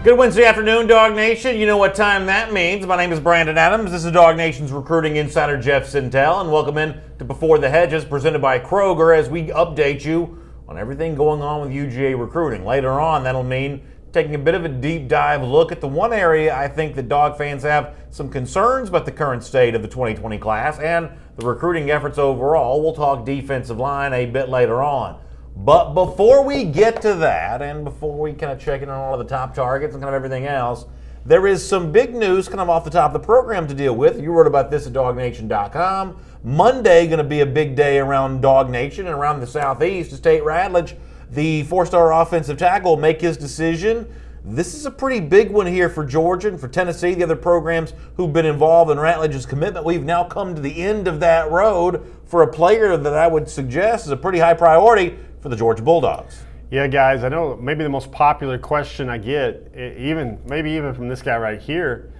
Good Wednesday afternoon, Dog Nation. You know what time that means. My name is Brandon Adams. This is Dog Nation's recruiting insider Jeff Sintel, and welcome in to Before the Hedges, presented by Kroger, as we update you on everything going on with UGA recruiting. Later on, that'll mean taking a bit of a deep dive look at the one area I think that dog fans have some concerns about the current state of the 2020 class and the recruiting efforts overall. We'll talk defensive line a bit later on. But before we get to that, and before we kind of check in on all of the top targets and kind of everything else, there is some big news kind of off the top of the program to deal with. You wrote about this at DogNation.com. Monday going to be a big day around Dog Nation and around the Southeast as Tate Ratledge, the four-star offensive tackle, make his decision. This is a pretty big one here for Georgia and for Tennessee, the other programs who've been involved in Ratledge's commitment. We've now come to the end of that road for a player that I would suggest is a pretty high priority for the Georgia Bulldogs. Yeah, guys, I know maybe the most popular question I get, maybe even from this guy right here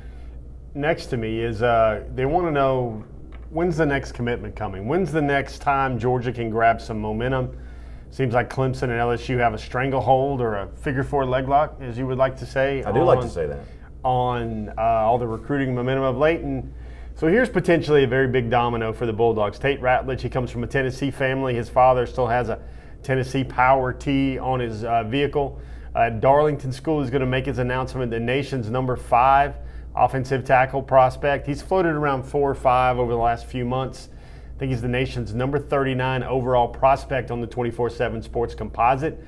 next to me, is they want to know, when's the next commitment coming? When's the next time Georgia can grab some momentum? Seems like Clemson and LSU have a stranglehold or a figure-four leg lock, as you would like to say. I do like to say that. On all the recruiting momentum of late. And so here's potentially a very big domino for the Bulldogs. Tate Ratledge, he comes from a Tennessee family. His father still has a Tennessee Power T on his vehicle. Darlington School is going to make his announcement, the nation's number 5 offensive tackle prospect. He's floated around 4 or 5 over the last few months. I think he's the nation's number 39 overall prospect on the 24/7 Sports Composite.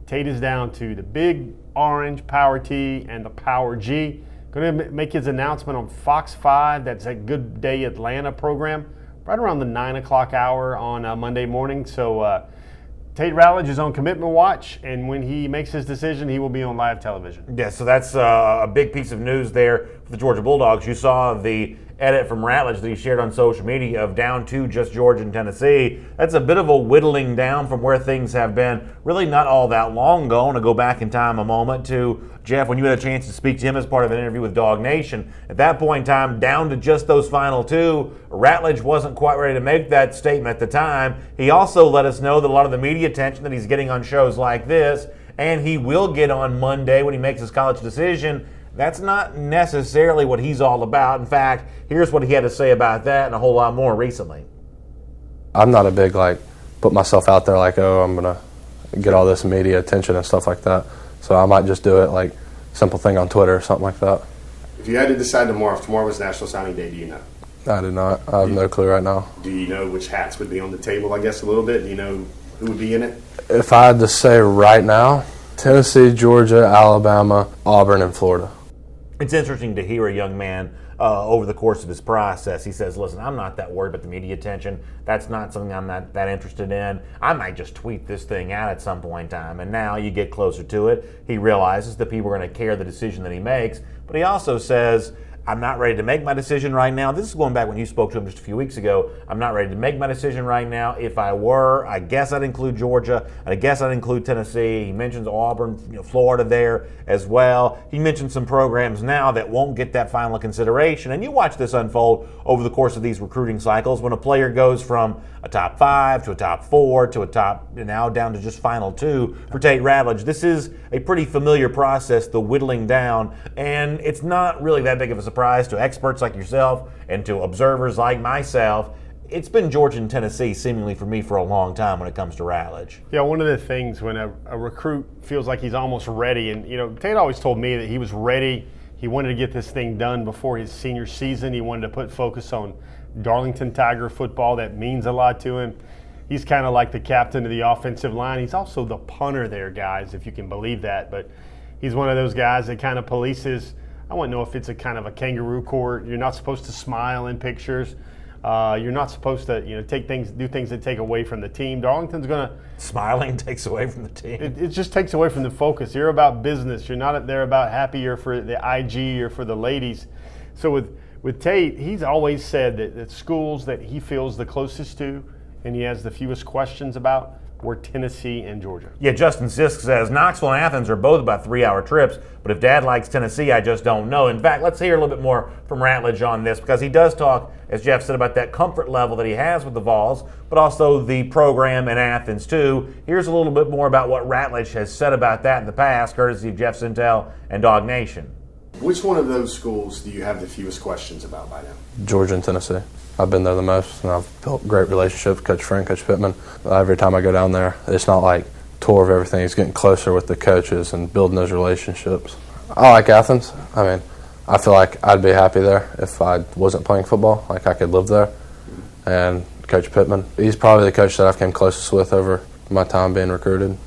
Tate is down to the big orange Power T and the Power G. Going to make his announcement on Fox 5. That's a Good Day Atlanta program, right around the 9 o'clock hour on Monday morning. So Tate Ratledge is on commitment watch, and when he makes his decision, he will be on live television. Yeah, so that's a big piece of news there for the Georgia Bulldogs. You saw the edit from Ratledge that he shared on social media of down to just Georgia and Tennessee. That's a bit of a whittling down from where things have been really not all that long ago. I want to go back in time a moment to Jeff, when you had a chance to speak to him as part of an interview with Dog Nation. At that point in time, down to just those final 2, Ratledge wasn't quite ready to make that statement at the time. He also let us know that a lot of the media attention that he's getting on shows like this, and he will get on Monday when he makes his college decision, that's not necessarily what he's all about. In fact, here's what he had to say about that and a whole lot more recently. I'm not a big, put myself out there oh, I'm going to get all this media attention and stuff like that. So I might just do it simple thing on Twitter or something like that. If you had to decide tomorrow, if tomorrow was National Signing Day, do you know? I do not. I have no clue right now. Do you know which hats would be on the table, I guess, a little bit? Do you know who would be in it? If I had to say right now, Tennessee, Georgia, Alabama, Auburn, and Florida. It's interesting to hear a young man over the course of his process. He says, listen, I'm not that worried about the media attention. That's not something I'm not that interested in. I might just tweet this thing out at some point in time. And now you get closer to it. He realizes that people are going to care the decision that he makes. But he also says, I'm not ready to make my decision right now. This is going back when you spoke to him just a few weeks ago. I'm not ready to make my decision right now. If I were, I guess I'd include Georgia. I guess I'd include Tennessee. He mentions Auburn, Florida there as well. He mentioned some programs now that won't get that final consideration. And you watch this unfold over the course of these recruiting cycles when a player goes from a top 5 to a top 4 to a top, now down to just final 2 for Tate Ratledge. This is a pretty familiar process, the whittling down, and it's not really that big of a surprise to experts like yourself and to observers like myself. It's been Georgia and Tennessee seemingly for me for a long time when it comes to Ratledge. Yeah, one of the things when a recruit feels like he's almost ready, and Tate always told me that he was ready. He wanted to get this thing done before his senior season. He wanted to put focus on Darlington Tiger football. That means a lot to him. He's kind of like the captain of the offensive line. He's also the punter there, guys, if you can believe that. But he's one of those guys that kind of polices. I wouldn't know if it's a kind of a kangaroo court. You're not supposed to smile in pictures. You're not supposed to, do things that take away from the team. Darlington's going to smiling takes away from the team. It just takes away from the focus. You're about business. You're not there about happy or for the IG or for the ladies. So with Tate, he's always said that schools that he feels the closest to and he has the fewest questions about were Tennessee and Georgia. Yeah, Justin Sisk says Knoxville and Athens are both about 3-hour trips, but if Dad likes Tennessee, I just don't know. In fact, let's hear a little bit more from Ratledge on this, because he does talk, as Jeff said, about that comfort level that he has with the Vols, but also the program in Athens too. Here's a little bit more about what Ratledge has said about that in the past, courtesy of Jeff Sintel and Dog Nation. Which one of those schools do you have the fewest questions about by now? Georgia and Tennessee. I've been there the most, and I've built great relationships with Coach Frank, Coach Pittman. Every time I go down there, it's not like tour of everything. It's getting closer with the coaches and building those relationships. I like Athens. I mean, I feel like I'd be happy there if I wasn't playing football. Like, I could live there. And Coach Pittman, he's probably the coach that I've came closest with over my time being recruited.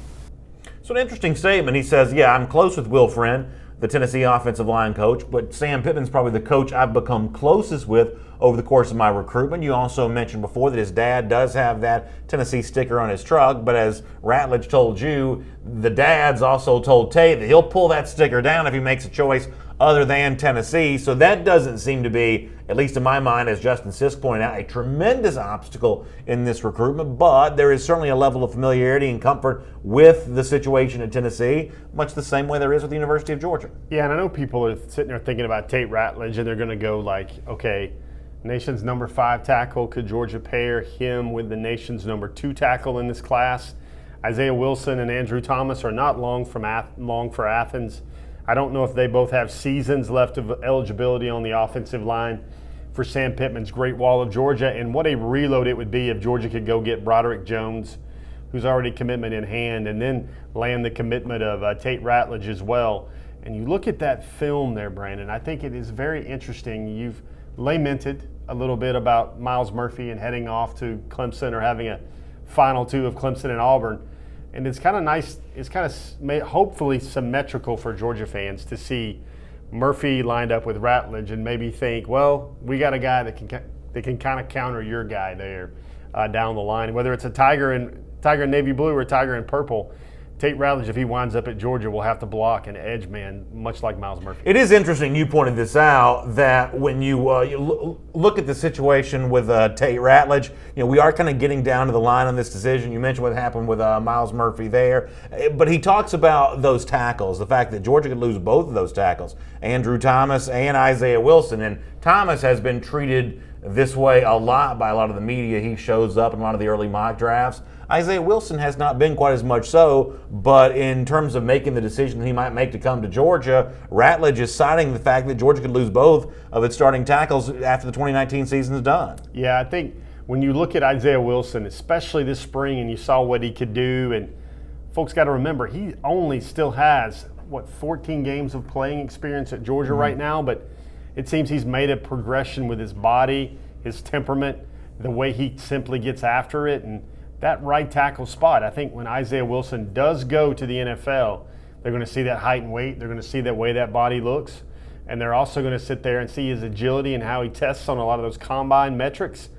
So an interesting statement. He says, yeah, I'm close with Will Friend, the Tennessee offensive line coach, but Sam Pittman's probably the coach I've become closest with over the course of my recruitment. You also mentioned before that his dad does have that Tennessee sticker on his truck, but as Ratledge told you, the dad's also told Tate that he'll pull that sticker down if he makes a choice other than Tennessee. So that doesn't seem to be, at least in my mind, as Justin Sisk pointed out, a tremendous obstacle in this recruitment, but there is certainly a level of familiarity and comfort with the situation at Tennessee, much the same way there is with the University of Georgia. Yeah, and I know people are sitting there thinking about Tate Ratledge, and they're going to go like, okay, nation's number 5 tackle, could Georgia pair him with the nation's number 2 tackle in this class? Isaiah Wilson and Andrew Thomas are not long for Athens. I don't know if they both have seasons left of eligibility on the offensive line for Sam Pittman's Great Wall of Georgia, and what a reload it would be if Georgia could go get Broderick Jones, who's already commitment in hand, and then land the commitment of Tate Ratledge as well. And you look at that film there, Brandon, I think it is very interesting. You've lamented a little bit about Miles Murphy and heading off to Clemson or having a final 2 of Clemson and Auburn. And it's kind of nice, it's kind of hopefully symmetrical for Georgia fans to see Murphy lined up with Ratledge and maybe think, well, we got a guy that can kind of counter your guy there down the line. Whether it's a Tiger in navy blue or a Tiger in purple, Tate Ratledge, if he winds up at Georgia, will have to block an edge man, much like Miles Murphy. It is interesting, you pointed this out, that when you look at the situation with Tate Ratledge, we are kind of getting down to the line on this decision. You mentioned what happened with Miles Murphy there, but he talks about those tackles, the fact that Georgia could lose both of those tackles, Andrew Thomas and Isaiah Wilson, and Thomas has been treated this way a lot by a lot of the media. He shows up in a lot of the early mock drafts. Isaiah Wilson has not been quite as much so, but in terms of making the decision he might make to come to Georgia, Ratledge is citing the fact that Georgia could lose both of its starting tackles after the 2019 season is done. Yeah, I think when you look at Isaiah Wilson, especially this spring, and you saw what he could do, and folks got to remember, he only still has, 14 games of playing experience at Georgia right now, but it seems he's made a progression with his body, his temperament, the way he simply gets after it, and that right tackle spot. I think when Isaiah Wilson does go to the NFL, they're going to see that height and weight. They're going to see that way that body looks. And they're also going to sit there and see his agility and how he tests on a lot of those combine metrics.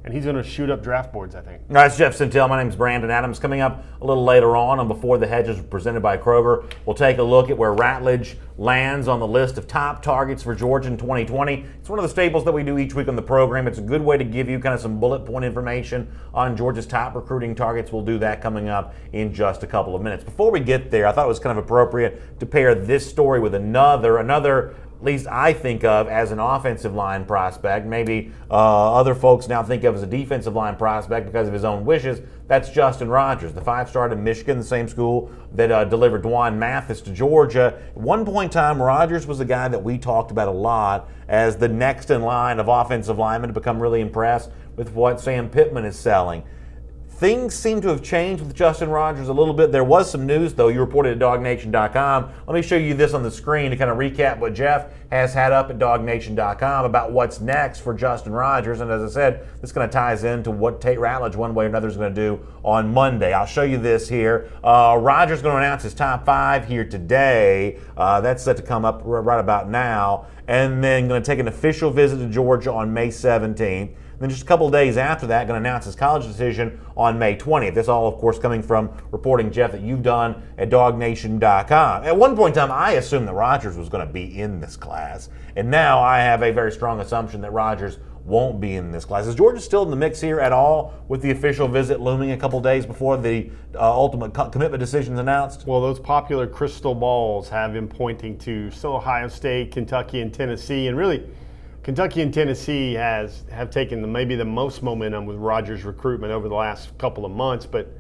And he's going to shoot up draft boards, I think. All right, it's Jeff Sintel. My name is Brandon Adams. Coming up a little later on Before the Hedges, presented by Kroger, we'll take a look at where Ratledge lands on the list of top targets for Georgia in 2020. It's one of the staples that we do each week on the program. It's a good way to give you kind of some bullet point information on Georgia's top recruiting targets. We'll do that coming up in just a couple of minutes. Before we get there, I thought it was kind of appropriate to pair this story with another, at least I think of as an offensive line prospect. Maybe other folks now think of as a defensive line prospect because of his own wishes. That's Justin Rogers, the 5-star at Michigan, the same school that delivered Dwan Mathis to Georgia. At one point in time, Rogers was a guy that we talked about a lot as the next in line of offensive linemen to become really impressed with what Sam Pittman is selling. Things seem to have changed with Justin Rogers a little bit. There was some news, though. You reported at DogNation.com. Let me show you this on the screen to kind of recap what Jeff has had up at DogNation.com about what's next for Justin Rogers. And as I said, this kind of ties into what Tate Ratledge, one way or another, is going to do on Monday. I'll show you this here. Rogers is going to announce his top 5 here today. That's set to come up right about now. And then going to take an official visit to Georgia on May 17th. Then just a couple of days after that, going to announce his college decision on May 20th. This all, of course, coming from reporting, Jeff, that you've done at DogNation.com. At one point in time, I assumed that Rogers was going to be in this class. And now I have a very strong assumption that Rogers won't be in this class. Is Georgia still in the mix here at all with the official visit looming a couple days before the ultimate commitment decision is announced? Well, those popular crystal balls have him pointing to still Ohio State, Kentucky, and Tennessee. And really, Kentucky and Tennessee have taken maybe the most momentum with Rogers' recruitment over the last couple of months. But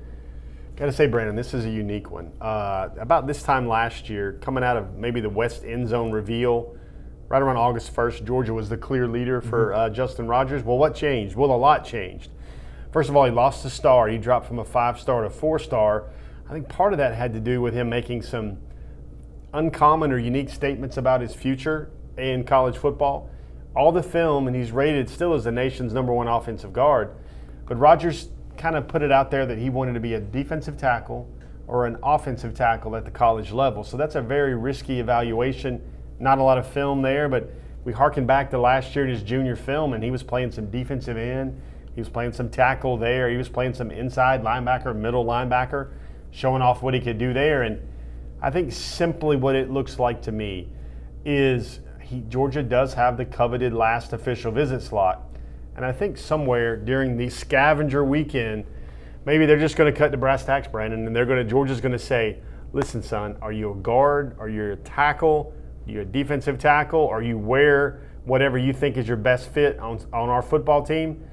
got to say, Brandon, this is a unique one. About this time last year, coming out of maybe the West End Zone reveal, right around August 1st, Georgia was the clear leader for Justin Rogers. Well, what changed? Well, a lot changed. First of all, he lost a star. He dropped from a 5-star to a 4-star. I think part of that had to do with him making some uncommon or unique statements about his future in college football. All the film, and he's rated still as the nation's #1 offensive guard, but Rogers kind of put it out there that he wanted to be a defensive tackle or an offensive tackle at the college level. So that's a very risky evaluation. Not a lot of film there, but we harken back to last year in his junior film, and he was playing some defensive end. He was playing some tackle there. He was playing some inside linebacker, middle linebacker, showing off what he could do there. And I think simply what it looks like to me is Georgia does have the coveted last official visit slot. And I think somewhere during the scavenger weekend, maybe they're just going to cut the brass tacks, Brandon, and Georgia's going to say, listen, son, are you a guard? Are you a tackle? Are you a defensive tackle? Or you wear whatever you think is your best fit on our football team?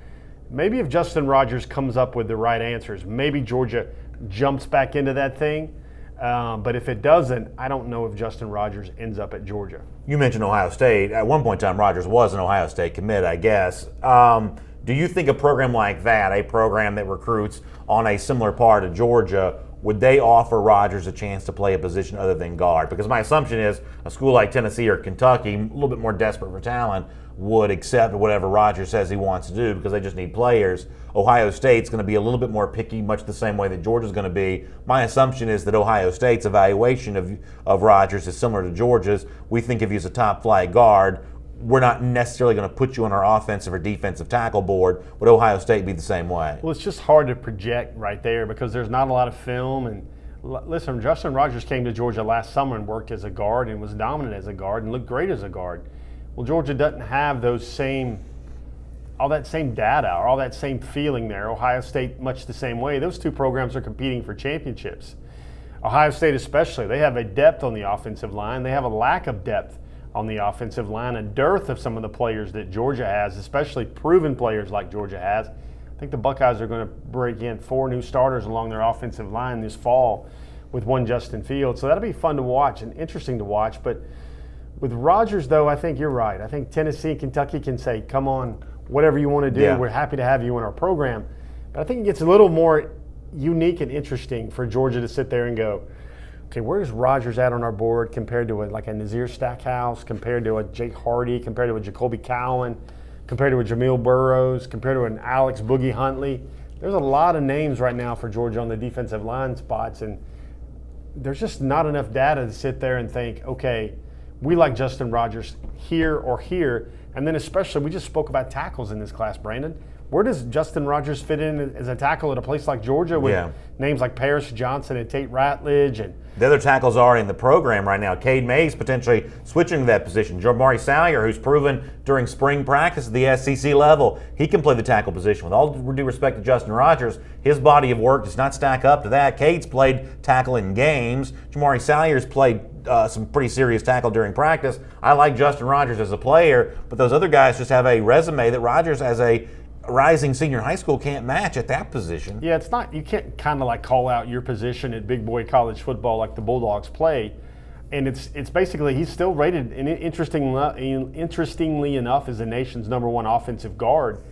Maybe if Justin Rogers comes up with the right answers, maybe Georgia jumps back into that thing. But if it doesn't, I don't know if Justin Rogers ends up at Georgia. You mentioned Ohio State. At one point in time, Rogers was an Ohio State commit, I guess. Do you think a program like that, a program that recruits on a similar par to Georgia, would they offer Rogers a chance to play a position other than guard? Because my assumption is a school like Tennessee or Kentucky, a little bit more desperate for talent, would accept whatever Rogers says he wants to do because they just need players. Ohio State's going to be a little bit more picky, much the same way that Georgia's going to be. My assumption is that Ohio State's evaluation of Rogers is similar to Georgia's. We think if he's a top-flight guard, we're not necessarily going to put you on our offensive or defensive tackle board. Would Ohio State be the same way? Well, it's just hard to project right there because there's not a lot of film. And listen, Justin Rogers came to Georgia last summer and worked as a guard and was dominant as a guard and looked great as a guard. Well, Georgia doesn't have all that same data or all that same feeling there. Ohio State, much the same way. Those two programs are competing for championships. Ohio State especially, they have a depth on the offensive line. They have a lack of depth on the offensive line, a dearth of some of the players that Georgia has, especially proven players like Georgia has. I think the Buckeyes are going to break in 4 new starters along their offensive line this fall with one Justin Fields. So that'll be fun to watch and interesting to watch. But with Rogers, though, I think you're right. I think Tennessee and Kentucky can say, come on, whatever you want to do, we're happy to have you in our program. But I think it gets a little more unique and interesting for Georgia to sit there and go, okay, where's Rogers at on our board compared to a Nazir Stackhouse, compared to a Jake Hardy, compared to a Jacoby Cowan, compared to a Jamil Burrows, compared to an Alex Boogie Huntley? There's a lot of names right now for Georgia on the defensive line spots, and there's just not enough data to sit there and think, okay, we like Justin Rogers here or here. And then especially, we just spoke about tackles in this class, Brandon. Where does Justin Rogers fit in as a tackle at a place like Georgia with names like Paris Johnson and Tate Ratledge? And the other tackles are in the program right now. Cade Mays potentially switching to that position. Jamari Salyer, who's proven during spring practice at the SEC level, he can play the tackle position. With all due respect to Justin Rogers, his body of work does not stack up to that. Cade's played tackle in games. Jamari Salyer's played some pretty serious tackle during practice. I like Justin Rogers as a player, but those other guys just have a resume that Rogers as a rising senior high school can't match at that position. Yeah, it's not, you can't kind of like call out your position at big boy college football like the Bulldogs play. And it's basically, he's still rated, and interestingly enough, as the nation's #1 offensive guard.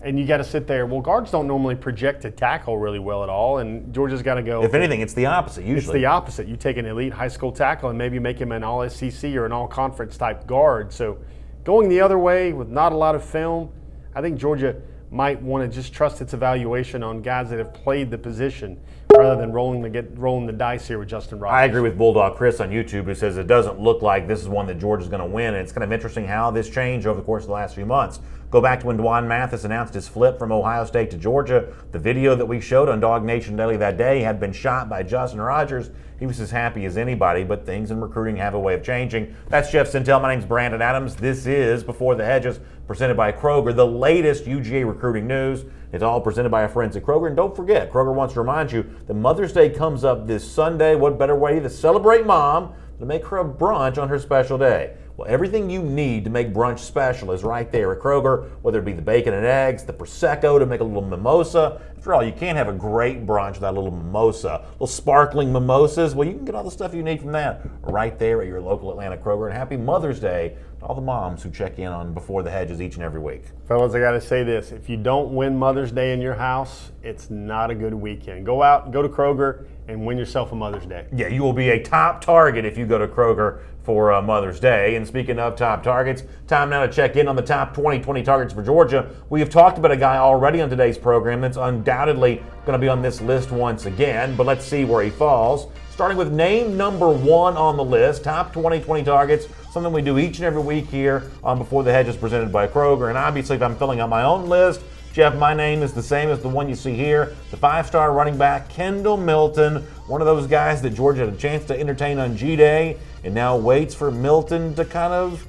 And you got to sit there. Well, guards don't normally project to tackle really well at all, and Georgia's got to go. If anything, it's the opposite usually. It's the opposite. You take an elite high school tackle and maybe make him an all-SEC or an all-conference type guard. So going the other way with not a lot of film, I think Georgia might want to just trust its evaluation on guys that have played the position rather than rolling the dice here with Justin Rogers. I agree with Bulldog Chris on YouTube, who says it doesn't look like this is one that Georgia's going to win, and it's kind of interesting how this changed over the course of the last few months. Go back to when Dwan Mathis announced his flip from Ohio State to Georgia. The video that we showed on Dog Nation Daily that day had been shot by Justin Rogers. He was as happy as anybody, but things in recruiting have a way of changing. That's Jeff Sintel. My name's Brandon Adams. This is Before the Hedges, presented by Kroger, the latest UGA recruiting news. It's all presented by our friends at Kroger. And don't forget, Kroger wants to remind you that Mother's Day comes up this Sunday. What better way to celebrate Mom than to make her a brunch on her special day? Well, everything you need to make brunch special is right there at Kroger, whether it be the bacon and eggs, the Prosecco to make a little mimosa. After all, you can't have a great brunch without a little mimosa. Little sparkling mimosas, well, you can get all the stuff you need from that right there at your local Atlanta Kroger. And happy Mother's Day to all the moms who check in on Before the Hedges each and every week. Fellas, I got to say this. If you don't win Mother's Day in your house, it's not a good weekend. Go out, go to Kroger, and win yourself a Mother's Day. Yeah, you will be a top target if you go to Kroger for Mother's Day. And speaking of top targets, time now to check in on the top 2020 targets for Georgia. We have talked about a guy already on today's program that's undoubtedly going to be on this list once again, but let's see where he falls. Starting with name number 1 on the list, top 2020 targets, something we do each and every week here on Before the Hedges presented by Kroger. And obviously, if I'm filling out my own list, Jeff, my name is the same as the one you see here, the 5-star running back, Kendall Milton, one of those guys that Georgia had a chance to entertain on G-Day, and now waits for Milton to kind of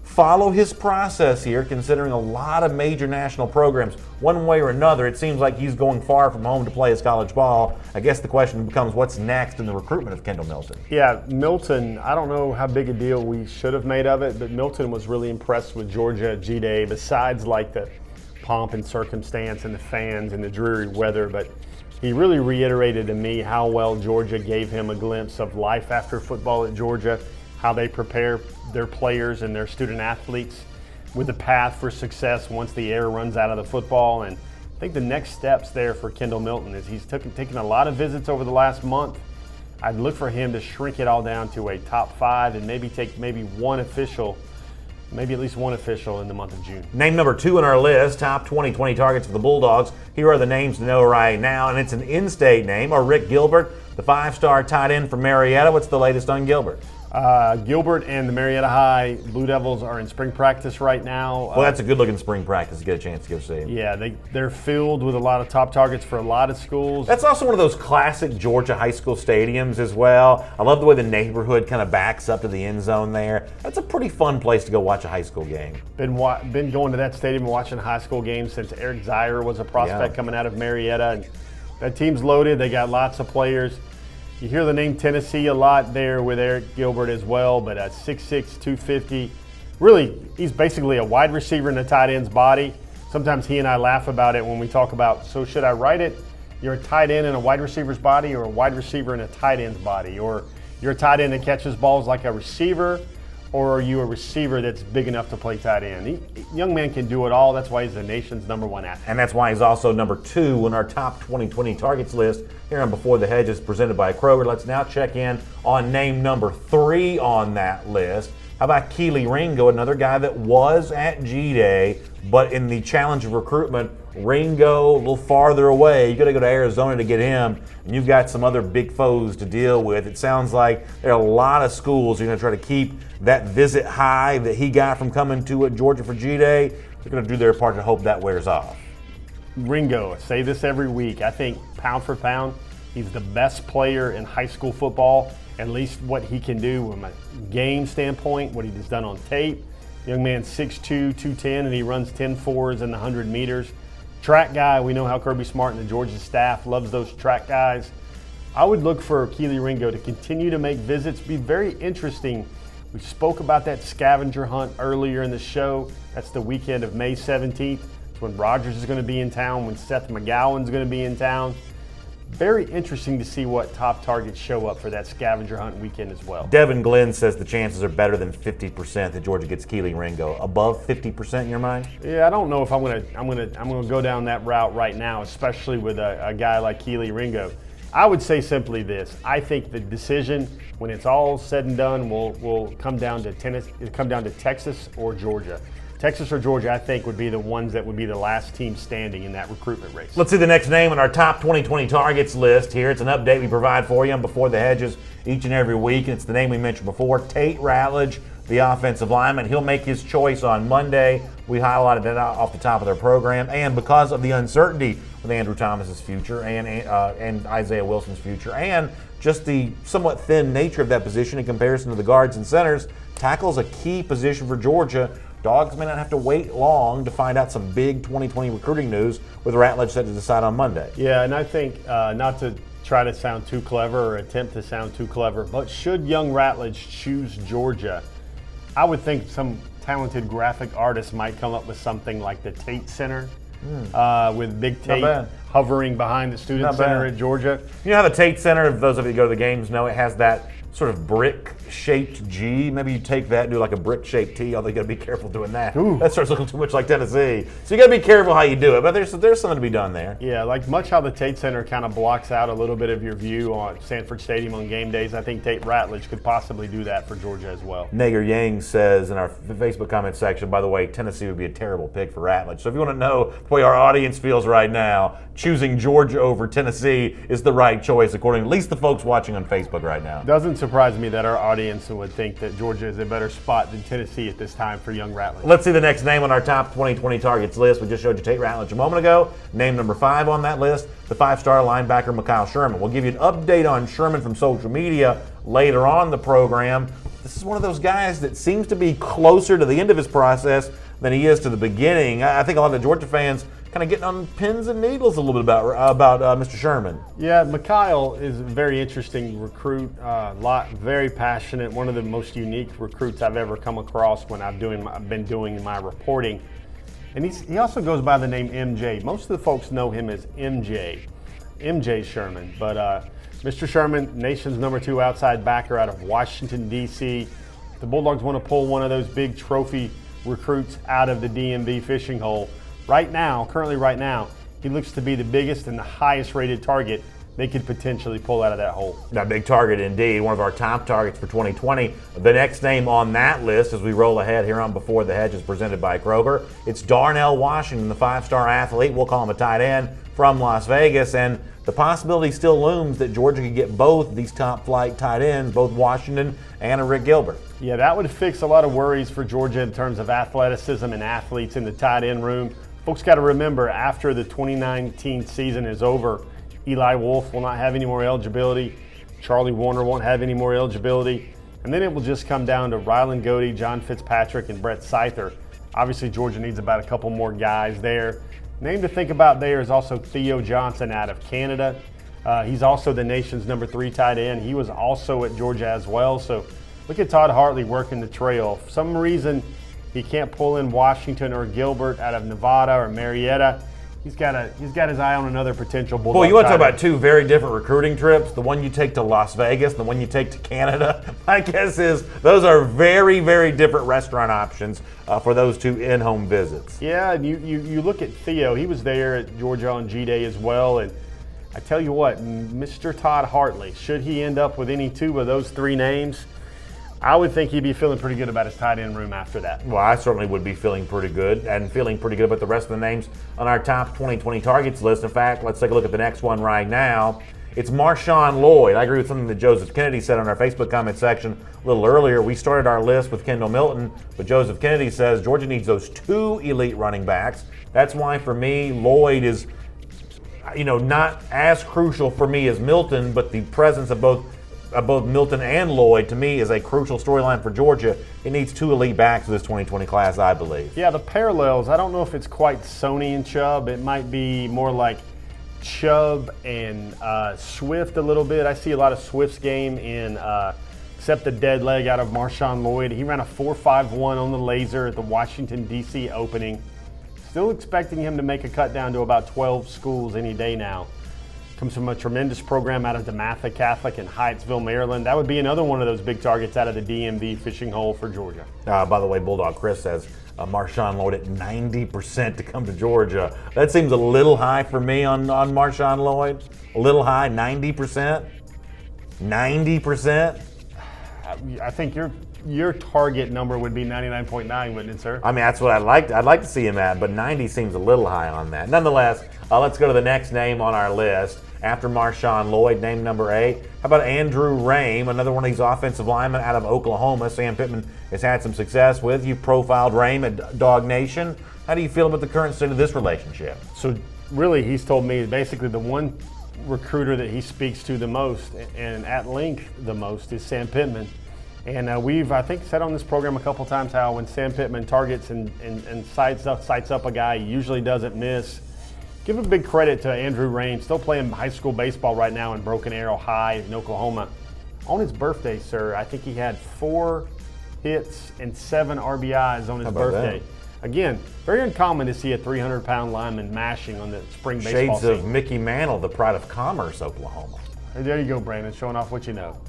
follow his process here, considering a lot of major national programs. One way or another, it seems like he's going far from home to play his college ball. I guess the question becomes, what's next in the recruitment of Kendall Milton? Yeah, Milton, I don't know how big a deal we should have made of it, but Milton was really impressed with Georgia at G-Day, besides like the pomp and circumstance and the fans and the dreary weather, but he really reiterated to me how well Georgia gave him a glimpse of life after football at Georgia, how they prepare their players and their student athletes with the path for success once the air runs out of the football. And I think the next steps there for Kendall Milton is he's taken a lot of visits over the last month. I'd look for him to shrink it all down to a top 5 and maybe take at least one official in the month of June. Name number 2 on our list, top 2020 targets for the Bulldogs. Here are the names to know right now, and it's an in-state name, or Rick Gilbert, the 5-star tight end from Marietta. What's the latest on Gilbert? Gilbert and the Marietta High Blue Devils are in spring practice right now. Well, that's a good-looking spring practice to get a chance to go see him. Yeah, they're filled with a lot of top targets for a lot of schools. That's also one of those classic Georgia high school stadiums as well. I love the way the neighborhood kind of backs up to the end zone there. That's a pretty fun place to go watch a high school game. Been going to that stadium and watching high school games since Eric Zier was a prospect coming out of Marietta. And that team's loaded. They got lots of players. You hear the name Tennessee a lot there with Eric Gilbert as well, but at 6'6", 250, really, he's basically a wide receiver in a tight end's body. Sometimes he and I laugh about it when we talk about, so should I write it? You're a tight end in a wide receiver's body, or a wide receiver in a tight end's body? Or you're a tight end that catches balls like a receiver, or are you a receiver that's big enough to play tight end? Young man can do it all. That's why he's the nation's #1 athlete. And that's why he's also number 2 on our top 2020 targets list here on Before the Hedges presented by Kroger. Let's now check in on name number 3 on that list. How about Keely Ringo, another guy that was at G-Day, but in the challenge of recruitment, Ringo a little farther away. You got to go to Arizona to get him, and you've got some other big foes to deal with. It sounds like there are a lot of schools who are going to try to keep that visit high that he got from coming to Georgia for G-Day. They're going to do their part to hope that wears off. Ringo, I say this every week. I think pound for pound, he's the best player in high school football, at least what he can do from a game standpoint, what he's done on tape. Young man, 6'2", 210, and he runs 10.4s in the 100 meters. Track guy, we know how Kirby Smart and the Georgia staff loves those track guys. I would look for Keely Ringo to continue to make visits, be very interesting. We spoke about that scavenger hunt earlier in the show. That's the weekend of May 17th. It's when Rogers is going to be in town, when Seth McGowan's going to be in town. Very interesting to see what top targets show up for that scavenger hunt weekend as well. Devin Glenn says the chances are better than 50% that Georgia gets Keely Ringo. Above 50% in your mind? Yeah, I don't know if I'm gonna go down that route right now, especially with a guy like Keely Ringo. I would say simply this: I think the decision, when it's all said and done, will come down to Texas or Georgia. Texas or Georgia, I think, would be the ones that would be the last team standing in that recruitment race. Let's see the next name on our top 2020 targets list here. It's an update we provide for you on Before the Hedges each and every week, and it's the name we mentioned before, Tate Ratledge, the offensive lineman. He'll make his choice on Monday. We highlighted that off the top of their program, and because of the uncertainty with Andrew Thomas's future and Isaiah Wilson's future, and just the somewhat thin nature of that position in comparison to the guards and centers, tackle's a key position for Georgia. Dogs may not have to wait long to find out some big 2020 recruiting news with Ratledge set to decide on Monday. Yeah, and I think not to try to sound too clever or attempt to sound too clever, but should young Ratledge choose Georgia, I would think some talented graphic artist might come up with something like the Tate Center with Big Tate hovering behind the Student Center at Georgia. You know how the Tate Center, if those of you who go to the games know, it has that sort of brick-shaped G. Maybe you take that and do like a brick-shaped T, although you got to be careful doing that. Ooh. That starts looking too much like Tennessee. So you got to be careful how you do it, but there's something to be done there. Yeah, like much how the Tate Center kind of blocks out a little bit of your view on Sanford Stadium on game days, I think Tate Ratledge could possibly do that for Georgia as well. Nager Yang says in our Facebook comment section, by the way, Tennessee would be a terrible pick for Ratledge. So if you want to know the way our audience feels right now, choosing Georgia over Tennessee is the right choice, according to at least the folks watching on Facebook right now. Doesn't surprise me that our audience would think that Georgia is a better spot than Tennessee at this time for young Ratledge. Let's see the next name on our top 2020 targets list. We just showed you Tate Ratledge a moment ago. Name number 5 on that list, the 5-star linebacker Mikhail Sherman. We'll give you an update on Sherman from social media later on in the program. This is one of those guys that seems to be closer to the end of his process than he is to the beginning. I think a lot of the Georgia fans kind of getting on pins and needles a little bit about Mr. Sherman. Yeah, Mikhail is a very interesting recruit, very passionate, one of the most unique recruits I've ever come across when I've been doing my reporting. And he also goes by the name MJ. Most of the folks know him as MJ Sherman. But Mr. Sherman, nation's number 2 outside backer out of Washington, D.C. The Bulldogs want to pull one of those big trophy recruits out of the DMV fishing hole. Currently right now, he looks to be the biggest and the highest rated target they could potentially pull out of that hole. That big target indeed, one of our top targets for 2020. The next name on that list as we roll ahead here on Before the Hedges presented by Kroger, it's Darnell Washington, the 5-star athlete, we'll call him a tight end from Las Vegas, and the possibility still looms that Georgia could get both these top flight tight ends, both Washington and a Rick Gilbert. Yeah, that would fix a lot of worries for Georgia in terms of athleticism and athletes in the tight end room. Folks got to remember, after the 2019 season is over, Eli Wolf will not have any more eligibility. Charlie Warner won't have any more eligibility. And then it will just come down to Rylan Goede, John Fitzpatrick, and Brett Seither. Obviously, Georgia needs about a couple more guys there. Name to think about there is also Theo Johnson out of Canada. He's also the nation's number 3 tight end. He was also at Georgia as well. So look at Todd Hartley working the trail. For some reason, he can't pull in Washington or Gilbert out of Nevada or Marietta. He's got his eye on another potential Bulldog. Boy, you want to talk about 2 very different recruiting trips, the one you take to Las Vegas, the one you take to Canada. My guess is those are very, very different restaurant options for those 2 in-home visits. Yeah, and you look at Theo. He was there at Georgia on G-Day as well. And I tell you what, Mr. Todd Hartley, should he end up with any 2 of those 3 names, I would think he'd be feeling pretty good about his tight end room after that. Well, I certainly would be feeling pretty good and feeling pretty good about the rest of the names on our top 2020 targets list. In fact, let's take a look at the next one right now. It's Marshawn Lloyd. I agree with something that Joseph Kennedy said on our Facebook comment section a little earlier. We started our list with Kendall Milton, but Joseph Kennedy says Georgia needs those 2 elite running backs. That's why, for me, Lloyd is, not as crucial for me as Milton, but the presence of both Milton and Lloyd, to me, is a crucial storyline for Georgia. It needs 2 elite backs for this 2020 class, I believe. Yeah, the parallels, I don't know if it's quite Sony and Chubb. It might be more like Chubb and Swift a little bit. I see a lot of Swift's game in except the dead leg out of Marshawn Lloyd. He ran a 4.51 on the laser at the Washington, D.C. opening. Still expecting him to make a cut down to about 12 schools any day now. Comes from a tremendous program out of DeMatha Catholic in Hyattsville, Maryland. That would be another one of those big targets out of the DMV fishing hole for Georgia. By the way, Bulldog Chris says Marshawn Lloyd at 90% to come to Georgia. That seems a little high for me on Marshawn Lloyd. A little high, 90%? 90%? I think your target number would be 99.9, wouldn't it, sir? I mean, that's what I'd like to see him at, but 90 seems a little high on that. Nonetheless, let's go to the next name on our list. After Marshawn Lloyd, name number 8. How about Andrew Rame, another one of these offensive linemen out of Oklahoma Sam Pittman has had some success with. You profiled Rame at Dog Nation. How do you feel about the current state of this relationship? So really, he's told me basically the one recruiter that he speaks to the most and at length the most is Sam Pittman. And we've, I think, said on this program a couple times how when Sam Pittman targets and sights up a guy, he usually doesn't miss. Give a big credit to Andrew Rain, still playing high school baseball right now in Broken Arrow High in Oklahoma. On his birthday, sir, I think he had 4 hits and 7 RBIs on his birthday. Again, very uncommon to see a 300-pound lineman mashing on the spring baseball Shades scene. of Mickey Mantle, the pride of Commerce, Oklahoma. There you go, Brandon, showing off what you know.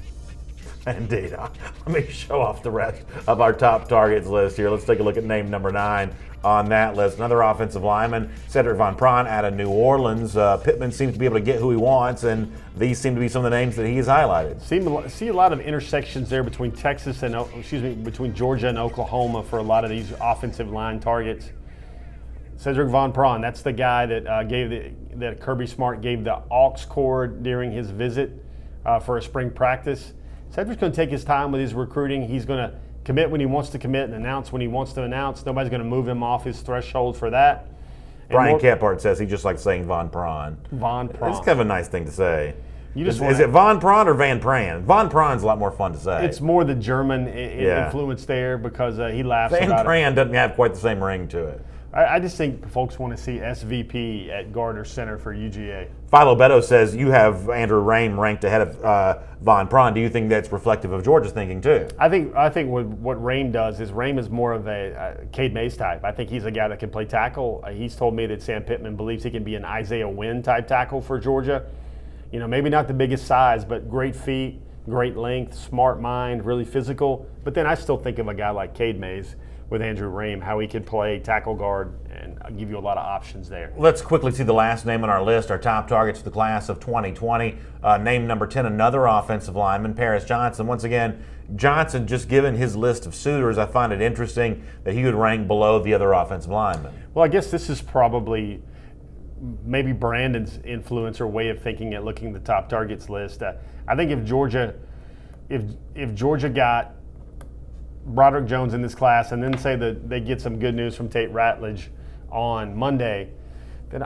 Indeed. Let me show off the rest of our top targets list here. Let's take a look at name number 9 on that list. Another offensive lineman, Cedric Von Pron out of New Orleans. Pittman seems to be able to get who he wants, and these seem to be some of the names that he has highlighted. See a lot of intersections there between between Georgia and Oklahoma for a lot of these offensive line targets. Cedric Von Pron, that's the guy that that Kirby Smart gave the aux cord during his visit for a spring practice. Cedric's going to take his time with his recruiting. He's going to commit when he wants to commit and announce when he wants to announce. Nobody's going to move him off his threshold for that. Brian Kephart says he just likes saying Von Pron. Von Pron. It's kind of a nice thing to say. Is it Von Pron or Van Pran? Von Pron's a lot more fun to say. It's more the German influence there because he laughs Van about Pran doesn't have quite the same ring to it. I just think folks want to see SVP at Gardner Center for UGA. Philo Beto says you have Andrew Rain ranked ahead of Von Pron. Do you think that's reflective of Georgia's thinking too? I think what Rain does is Rain is more of a Cade Mays type. I think he's a guy that can play tackle. He's told me that Sam Pittman believes he can be an Isaiah Wynn type tackle for Georgia. You know, maybe not the biggest size, but great feet, great length, smart mind, really physical. But then I still think of a guy like Cade Mays with Andrew Rain, how he can play tackle guard and give you a lot of options there. Let's quickly see the last name on our list, our top targets for the class of 2020. Name number 10, another offensive lineman, Paris Johnson. Once again, Johnson, just given his list of suitors, I find it interesting that he would rank below the other offensive linemen. Well, I guess this is probably maybe Brandon's influence or way of thinking at looking at the top targets list. I think if Georgia got Broderick Jones in this class and then say that they get some good news from Tate Ratledge on Monday, then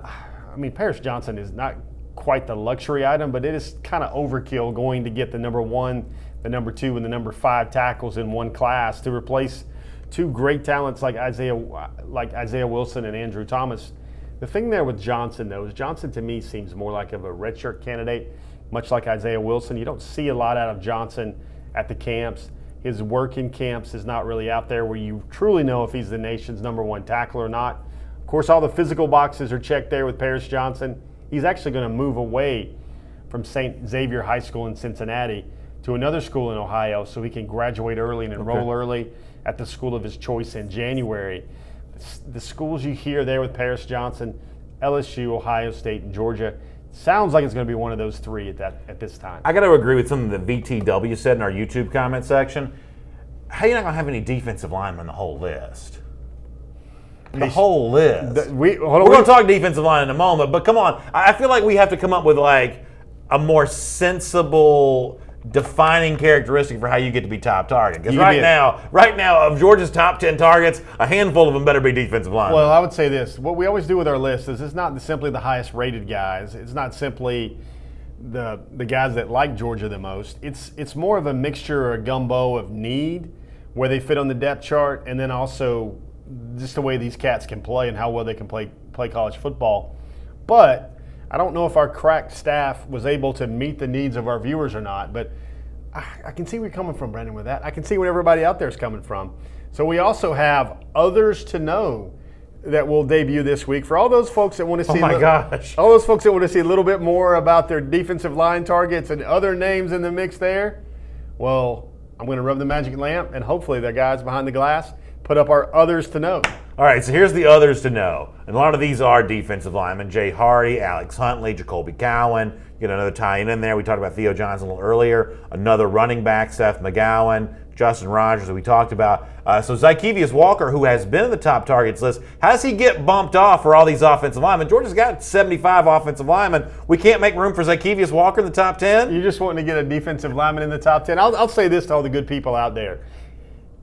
Paris Johnson is not quite the luxury item, but it is kind of overkill going to get the number 1, the number 2, and the number 5 tackles in one class to replace 2 great talents like Isaiah Wilson and Andrew Thomas. The thing there with Johnson, though, is Johnson to me seems more like of a redshirt candidate, much like Isaiah Wilson. You don't see a lot out of Johnson at the camps. His work in camps is not really out there where you truly know if he's the nation's number 1 tackle or not. Of course, all the physical boxes are checked there with Paris Johnson. He's actually going to move away from St. Xavier High School in Cincinnati to another school in Ohio so he can graduate early and enroll early at the school of his choice in January. The schools you hear there with Paris Johnson, LSU, Ohio State, and Georgia, sounds like it's going to be one of those 3 at this time. I got to agree with something that VTW said in our YouTube comment section. How are you not going to have any defensive linemen on the whole list? The whole list. We're going to talk defensive line in a moment, but come on. I feel like we have to come up with like a more sensible defining characteristic for how you get to be top target. Because right now, of Georgia's top 10 targets, a handful of them better be defensive linemen. Well, I would say this. What we always do with our list is it's not simply the highest rated guys. It's not simply the guys that like Georgia the most. It's more of a mixture or a gumbo of need, where they fit on the depth chart, and then also just the way these cats can play and how well they can play college football. But I don't know if our crack staff was able to meet the needs of our viewers or not, but I can see where you're coming from, Brandon, with that. I can see where everybody out there is coming from. So we also have others to know that will debut this week. For all those folks that want to see all those folks that want to see a little bit more about their defensive line targets and other names in the mix there, well, I'm going to rub the magic lamp, and hopefully the guys behind the glass put up our others to know. All right, so here's the others to know. And a lot of these are defensive linemen. Jay Hardy, Alex Huntley, Jacoby Cowan. You get another tie-in in there. We talked about Theo Johnson a little earlier. Another running back, Seth McGowan, Justin Rogers, that we talked about. So Zykevious Walker, who has been in the top targets list, how does he get bumped off for all these offensive linemen? Georgia's got 75 offensive linemen. We can't make room for Zykevious Walker in the top 10? You're just wanting to get a defensive lineman in the top 10. I'll say this to all the good people out there.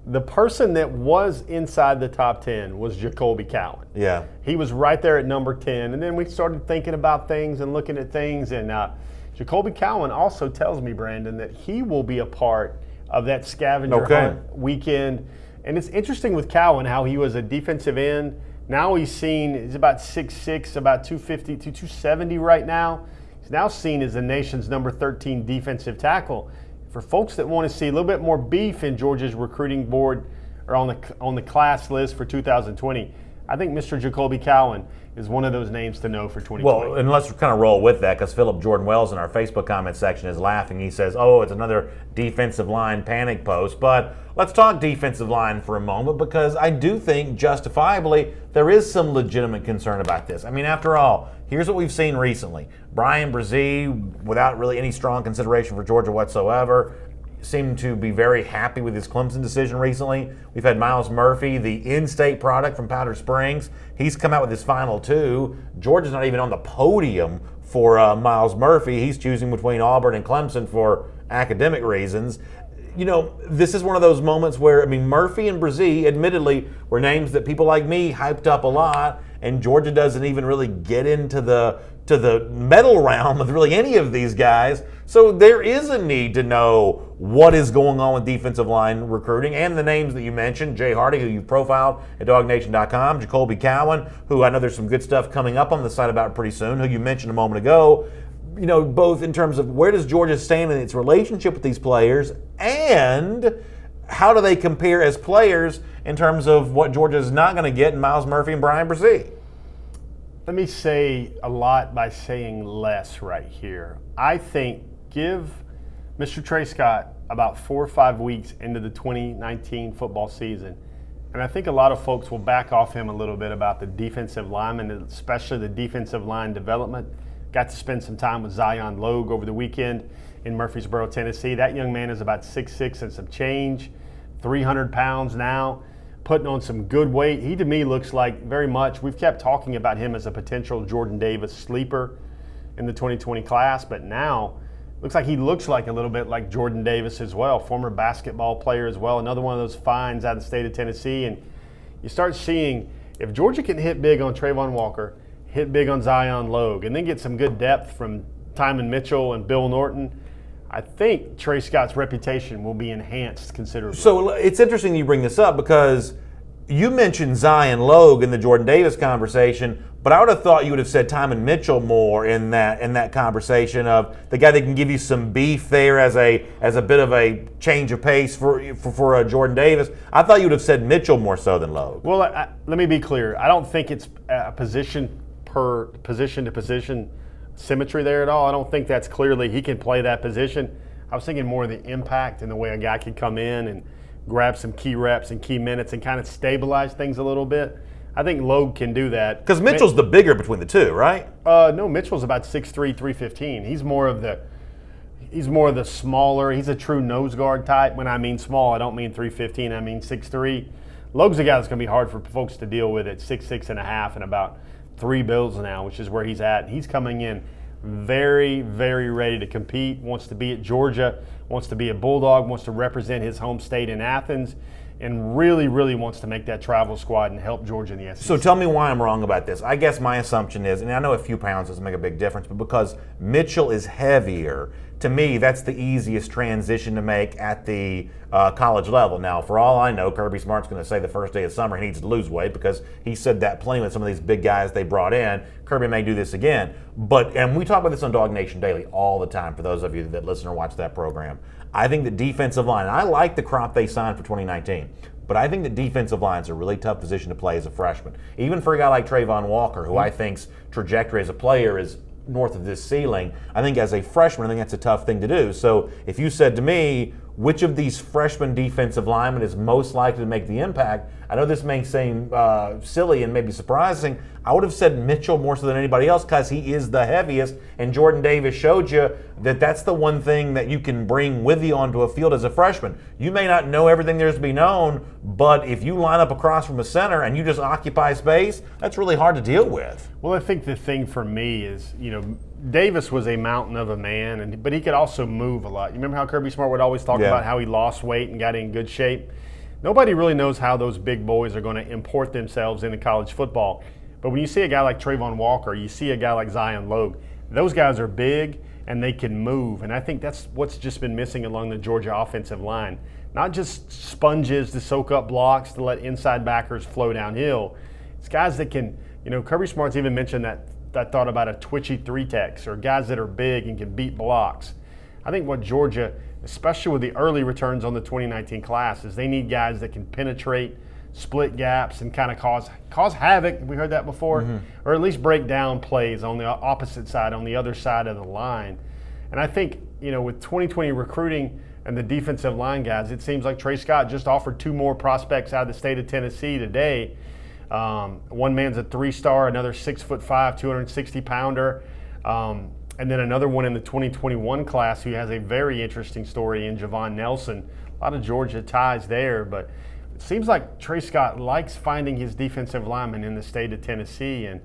The person that was inside the top 10 was Jacoby Cowan. Yeah. He was right there at number 10. And then we started thinking about things and looking at things. And Jacoby Cowan also tells me, Brandon, that he will be a part of that scavenger hunt weekend. And it's interesting with Cowan how he was a defensive end. Now he's about 6'6", about 250 to 270 right now. He's now seen as the nation's number 13 defensive tackle. For folks that want to see a little bit more beef in Georgia's recruiting board or on the class list for 2020, I think Mr. Jacoby Cowan is one of those names to know for 2020. Well, and let's kind of roll with that because Philip Jordan Wells in our Facebook comment section is laughing. He says, oh, it's another defensive line panic post. But let's talk defensive line for a moment because I do think justifiably there is some legitimate concern about this. I mean, after all, here's what we've seen recently. Brian Brzee, without really any strong consideration for Georgia whatsoever, seemed to be very happy with his Clemson decision recently. We've had Miles Murphy, the in-state product from Powder Springs. He's come out with his final two. Georgia's not even on the podium for Miles Murphy. He's choosing between Auburn and Clemson for academic reasons. You know, this is one of those moments where, I mean, Murphy and Brzee, admittedly, were names that people like me hyped up a lot, and Georgia doesn't even really get into the medal realm with really any of these guys. So there is a need to know what is going on with defensive line recruiting and the names that you mentioned. Jay Hardy, who you've profiled at DogNation.com, Jacoby Cowan, who I know there's some good stuff coming up on the site about pretty soon, who you mentioned a moment ago. You know, both in terms of where does Georgia stand in its relationship with these players and how do they compare as players in terms of what Georgia is not going to get in Miles Murphy and Brian Brzee. Let me say a lot by saying less right here. I think give Mr. Trey Scott about 4 or 5 weeks into the 2019 football season, and I think a lot of folks will back off him a little bit about the defensive linemen, especially the defensive line development. Got to spend some time with Zion Logue over the weekend in Murfreesboro, Tennessee. That young man is about 6'6" and some change, 300 pounds now, putting on some good weight. He, to me, looks like very much, we've kept talking about him as a potential Jordan Davis sleeper in the 2020 class, but now looks like he looks like a little bit like Jordan Davis as well, former basketball player as well, another one of those finds out of the state of Tennessee. And you start seeing, if Georgia can hit big on Trayvon Walker, hit big on Zion Logue, and then get some good depth from Timon Mitchell and Bill Norton, I think Trey Scott's reputation will be enhanced considerably. So it's interesting you bring this up because you mentioned Zion Logue in the Jordan Davis conversation, but I would have thought you would have said Timon Mitchell more in that conversation of the guy that can give you some beef there as a bit of a change of pace for Jordan Davis. I thought you would have said Mitchell more so than Logue. Well, let me be clear. I don't think it's a position to position symmetry there at all. I don't think that's clearly he can play that position. I was thinking more of the impact and the way a guy could come in and grab some key reps and key minutes and kind of stabilize things a little bit. I think Logue can do that. Because Mitchell's the bigger between the two, right? No, Mitchell's about 6'3", 315. He's more of the smaller. He's a true nose guard type. When I mean small, I don't mean 315. I mean 6'3". Logue's a guy that's going to be hard for folks to deal with at 6'6" and a half and about 3 bills now, which is where he's at. He's coming in very, very ready to compete, wants to be at Georgia, wants to be a Bulldog, wants to represent his home state in Athens, and really, really wants to make that travel squad and help Georgia in the SEC. So tell me why I'm wrong about this. I guess my assumption is, and I know a few pounds doesn't make a big difference, but because Mitchell is heavier, to me, that's the easiest transition to make at the college level. Now, for all I know, Kirby Smart's going to say the first day of summer he needs to lose weight because he said that playing with some of these big guys they brought in. Kirby may do this again. And we talk about this on Dog Nation Daily all the time for those of you that listen or watch that program. I think the defensive line, and I like the crop they signed for 2019, but I think the defensive line is a really tough position to play as a freshman. Even for a guy like Trayvon Walker, who I think's trajectory as a player is north of this ceiling, I think as a freshman, I think that's a tough thing to do. So if you said to me, which of these freshman defensive linemen is most likely to make the impact, I know this may seem silly and maybe surprising, I would have said Mitchell more so than anybody else because he is the heaviest, and Jordan Davis showed you that that's the one thing that you can bring with you onto a field as a freshman. You may not know everything there's to be known, but if you line up across from a center and you just occupy space, that's really hard to deal with. Well, I think the thing for me is, Davis was a mountain of a man, but he could also move a lot. You remember how Kirby Smart would always talk about how he lost weight and got in good shape? Nobody really knows how those big boys are going to import themselves into college football. But when you see a guy like Trayvon Walker, you see a guy like Zion Logue, Those guys are big and they can move, and I think that's what's just been missing along the Georgia offensive line. Not just sponges to soak up blocks to let inside backers flow downhill. It's guys that can, Kirby Smart's even mentioned that thought about a twitchy three-techs or guys that are big and can beat blocks. I think what Georgia, especially with the early returns on the 2019 class, is they need guys that can penetrate, split gaps, and kind of cause havoc. We heard that before, or at least break down plays on the opposite side, on the other side of the line. And I think, with 2020 recruiting and the defensive line guys, it seems like Trey Scott just offered 2 more prospects out of the state of Tennessee today. One man's a 3-star, another 6'5", 260-pounder, and then another one in the 2021 class who has a very interesting story in Javon Nelson. A lot of Georgia ties there, but it seems like Trey Scott likes finding his defensive linemen in the state of Tennessee. And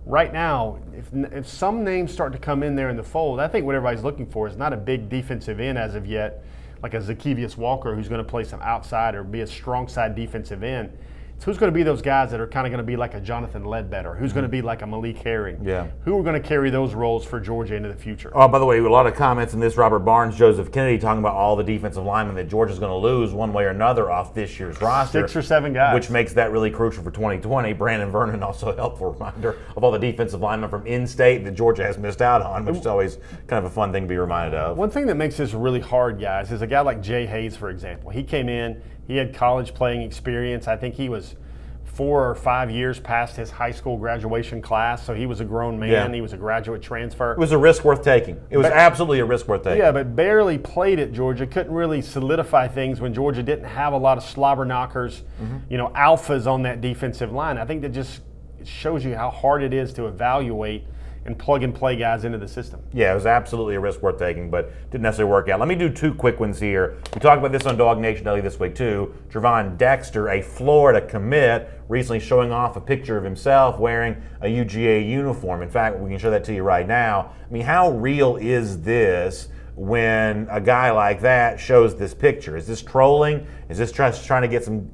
right now, if some names start to come in there in the fold, I think what everybody's looking for is not a big defensive end as of yet, like a Zacchaeus Walker who's going to play some outside or be a strong side defensive end. So who's going to be those guys that are kind of going to be like a Jonathan Ledbetter? Who's going to be like a Malik Herring? Yeah. Who are going to carry those roles for Georgia into the future? Oh, by the way, a lot of comments in this. Robert Barnes, Joseph Kennedy talking about all the defensive linemen that Georgia's going to lose one way or another off this year's roster. 6 or 7 guys. Which makes that really crucial for 2020. Brandon Vernon also a helpful reminder of all the defensive linemen from in-state that Georgia has missed out on, which is always kind of a fun thing to be reminded of. One thing that makes this really hard, guys, is a guy like Jay Hayes, for example. He came in, he had college playing experience. I think he was 4 or 5 years past his high school graduation class, so he was a grown man. Yeah. He was a graduate transfer. It was a risk worth taking. It was absolutely a risk worth taking. Yeah, but barely played at Georgia. Couldn't really solidify things when Georgia didn't have a lot of slobber knockers, alphas on that defensive line. I think that just shows you how hard it is to evaluate and plug and play guys into the system. Yeah, it was absolutely a risk worth taking, but didn't necessarily work out. Let me do 2 quick ones here. We talked about this on Dog Nation Daily this week too. Trevon Dexter, a Florida commit, recently showing off a picture of himself wearing a UGA uniform. In fact, we can show that to you right now. I mean, how real is this when a guy like that shows this picture? Is this trolling? Is this just trying to get some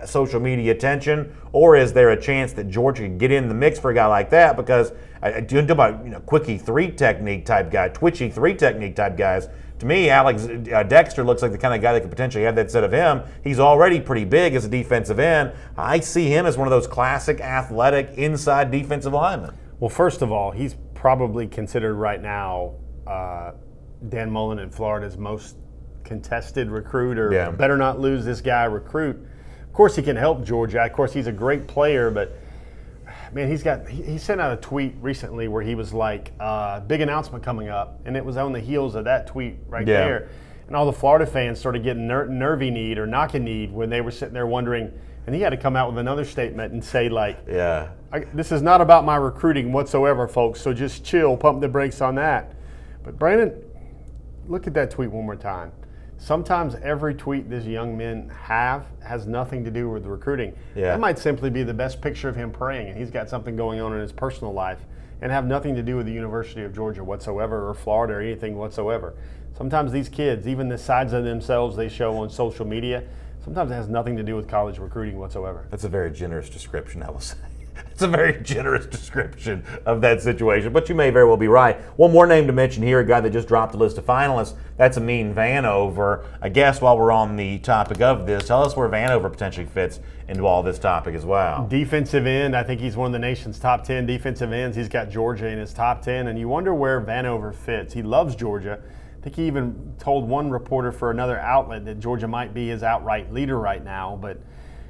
social media attention? Or is there a chance that Georgia could get in the mix for a guy like that? Because do you know about quickie 3 technique type guy, twitchy 3 technique type guys? To me, Alex Dexter looks like the kind of guy that could potentially have that set of him. He's already pretty big as a defensive end. I see him as one of those classic athletic inside defensive linemen. Well, first of all, he's probably considered right now Dan Mullen in Florida's most contested recruit, or better not lose this guy recruit. Of course, he can help Georgia. Of course, he's a great player, but man, he sent out a tweet recently where he was like, big announcement coming up, and it was on the heels of that tweet right there. And all the Florida fans started getting nervy-kneed or knock-a-kneed when they were sitting there wondering, and he had to come out with another statement and say like, this is not about my recruiting whatsoever, folks, so just chill, pump the brakes on that. But Brandon, look at that tweet one more time. Sometimes every tweet these young men have has nothing to do with recruiting. That might simply be the best picture of him praying, and he's got something going on in his personal life and have nothing to do with the University of Georgia whatsoever, or Florida, or anything whatsoever. Sometimes these kids, even the sides of themselves they show on social media, sometimes it has nothing to do with college recruiting whatsoever. That's a very generous description, I will say. It's a very generous description of that situation, but you may very well be right. One more name to mention here, a guy that just dropped the list of finalists. That's Amin Vanover. I guess while we're on the topic of this, tell us where Vanover potentially fits into all this topic as well. Defensive end. I think he's one of the nation's top 10 defensive ends. He's got Georgia in his top 10, and you wonder where Vanover fits. He loves Georgia. I think he even told one reporter for another outlet that Georgia might be his outright leader right now, but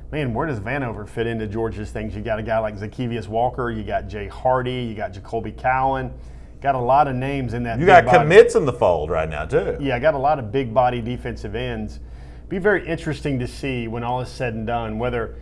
man, where does Vanover fit into Georgia's things? You got a guy like Zacchaeus Walker, you got Jay Hardy, you got Jacoby Cowan, got a lot of names in that. You got commits in the fold right now too. Yeah, I got a lot of big body defensive ends. Be very interesting to see when all is said and done whether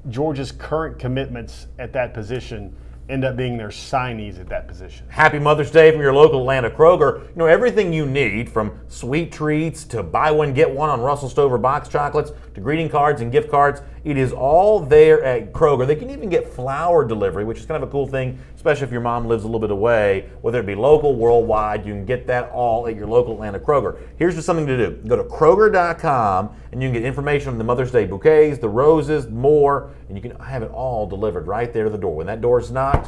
Georgia's current commitments at that position end up being their signees at that position. Happy Mother's Day from your local Atlanta Kroger. You know, everything you need, from sweet treats to buy one, get one on Russell Stover box chocolates to greeting cards and gift cards, it is all there at Kroger. They can even get flour delivery, which is kind of a cool thing, especially if your mom lives a little bit away. Whether it be local, worldwide, you can get that all at your local Atlanta Kroger. Here's just something to do. Go to Kroger.com and you can get information on the Mother's Day bouquets, the roses, more, and you can have it all delivered right there to the door. When that door's knocked,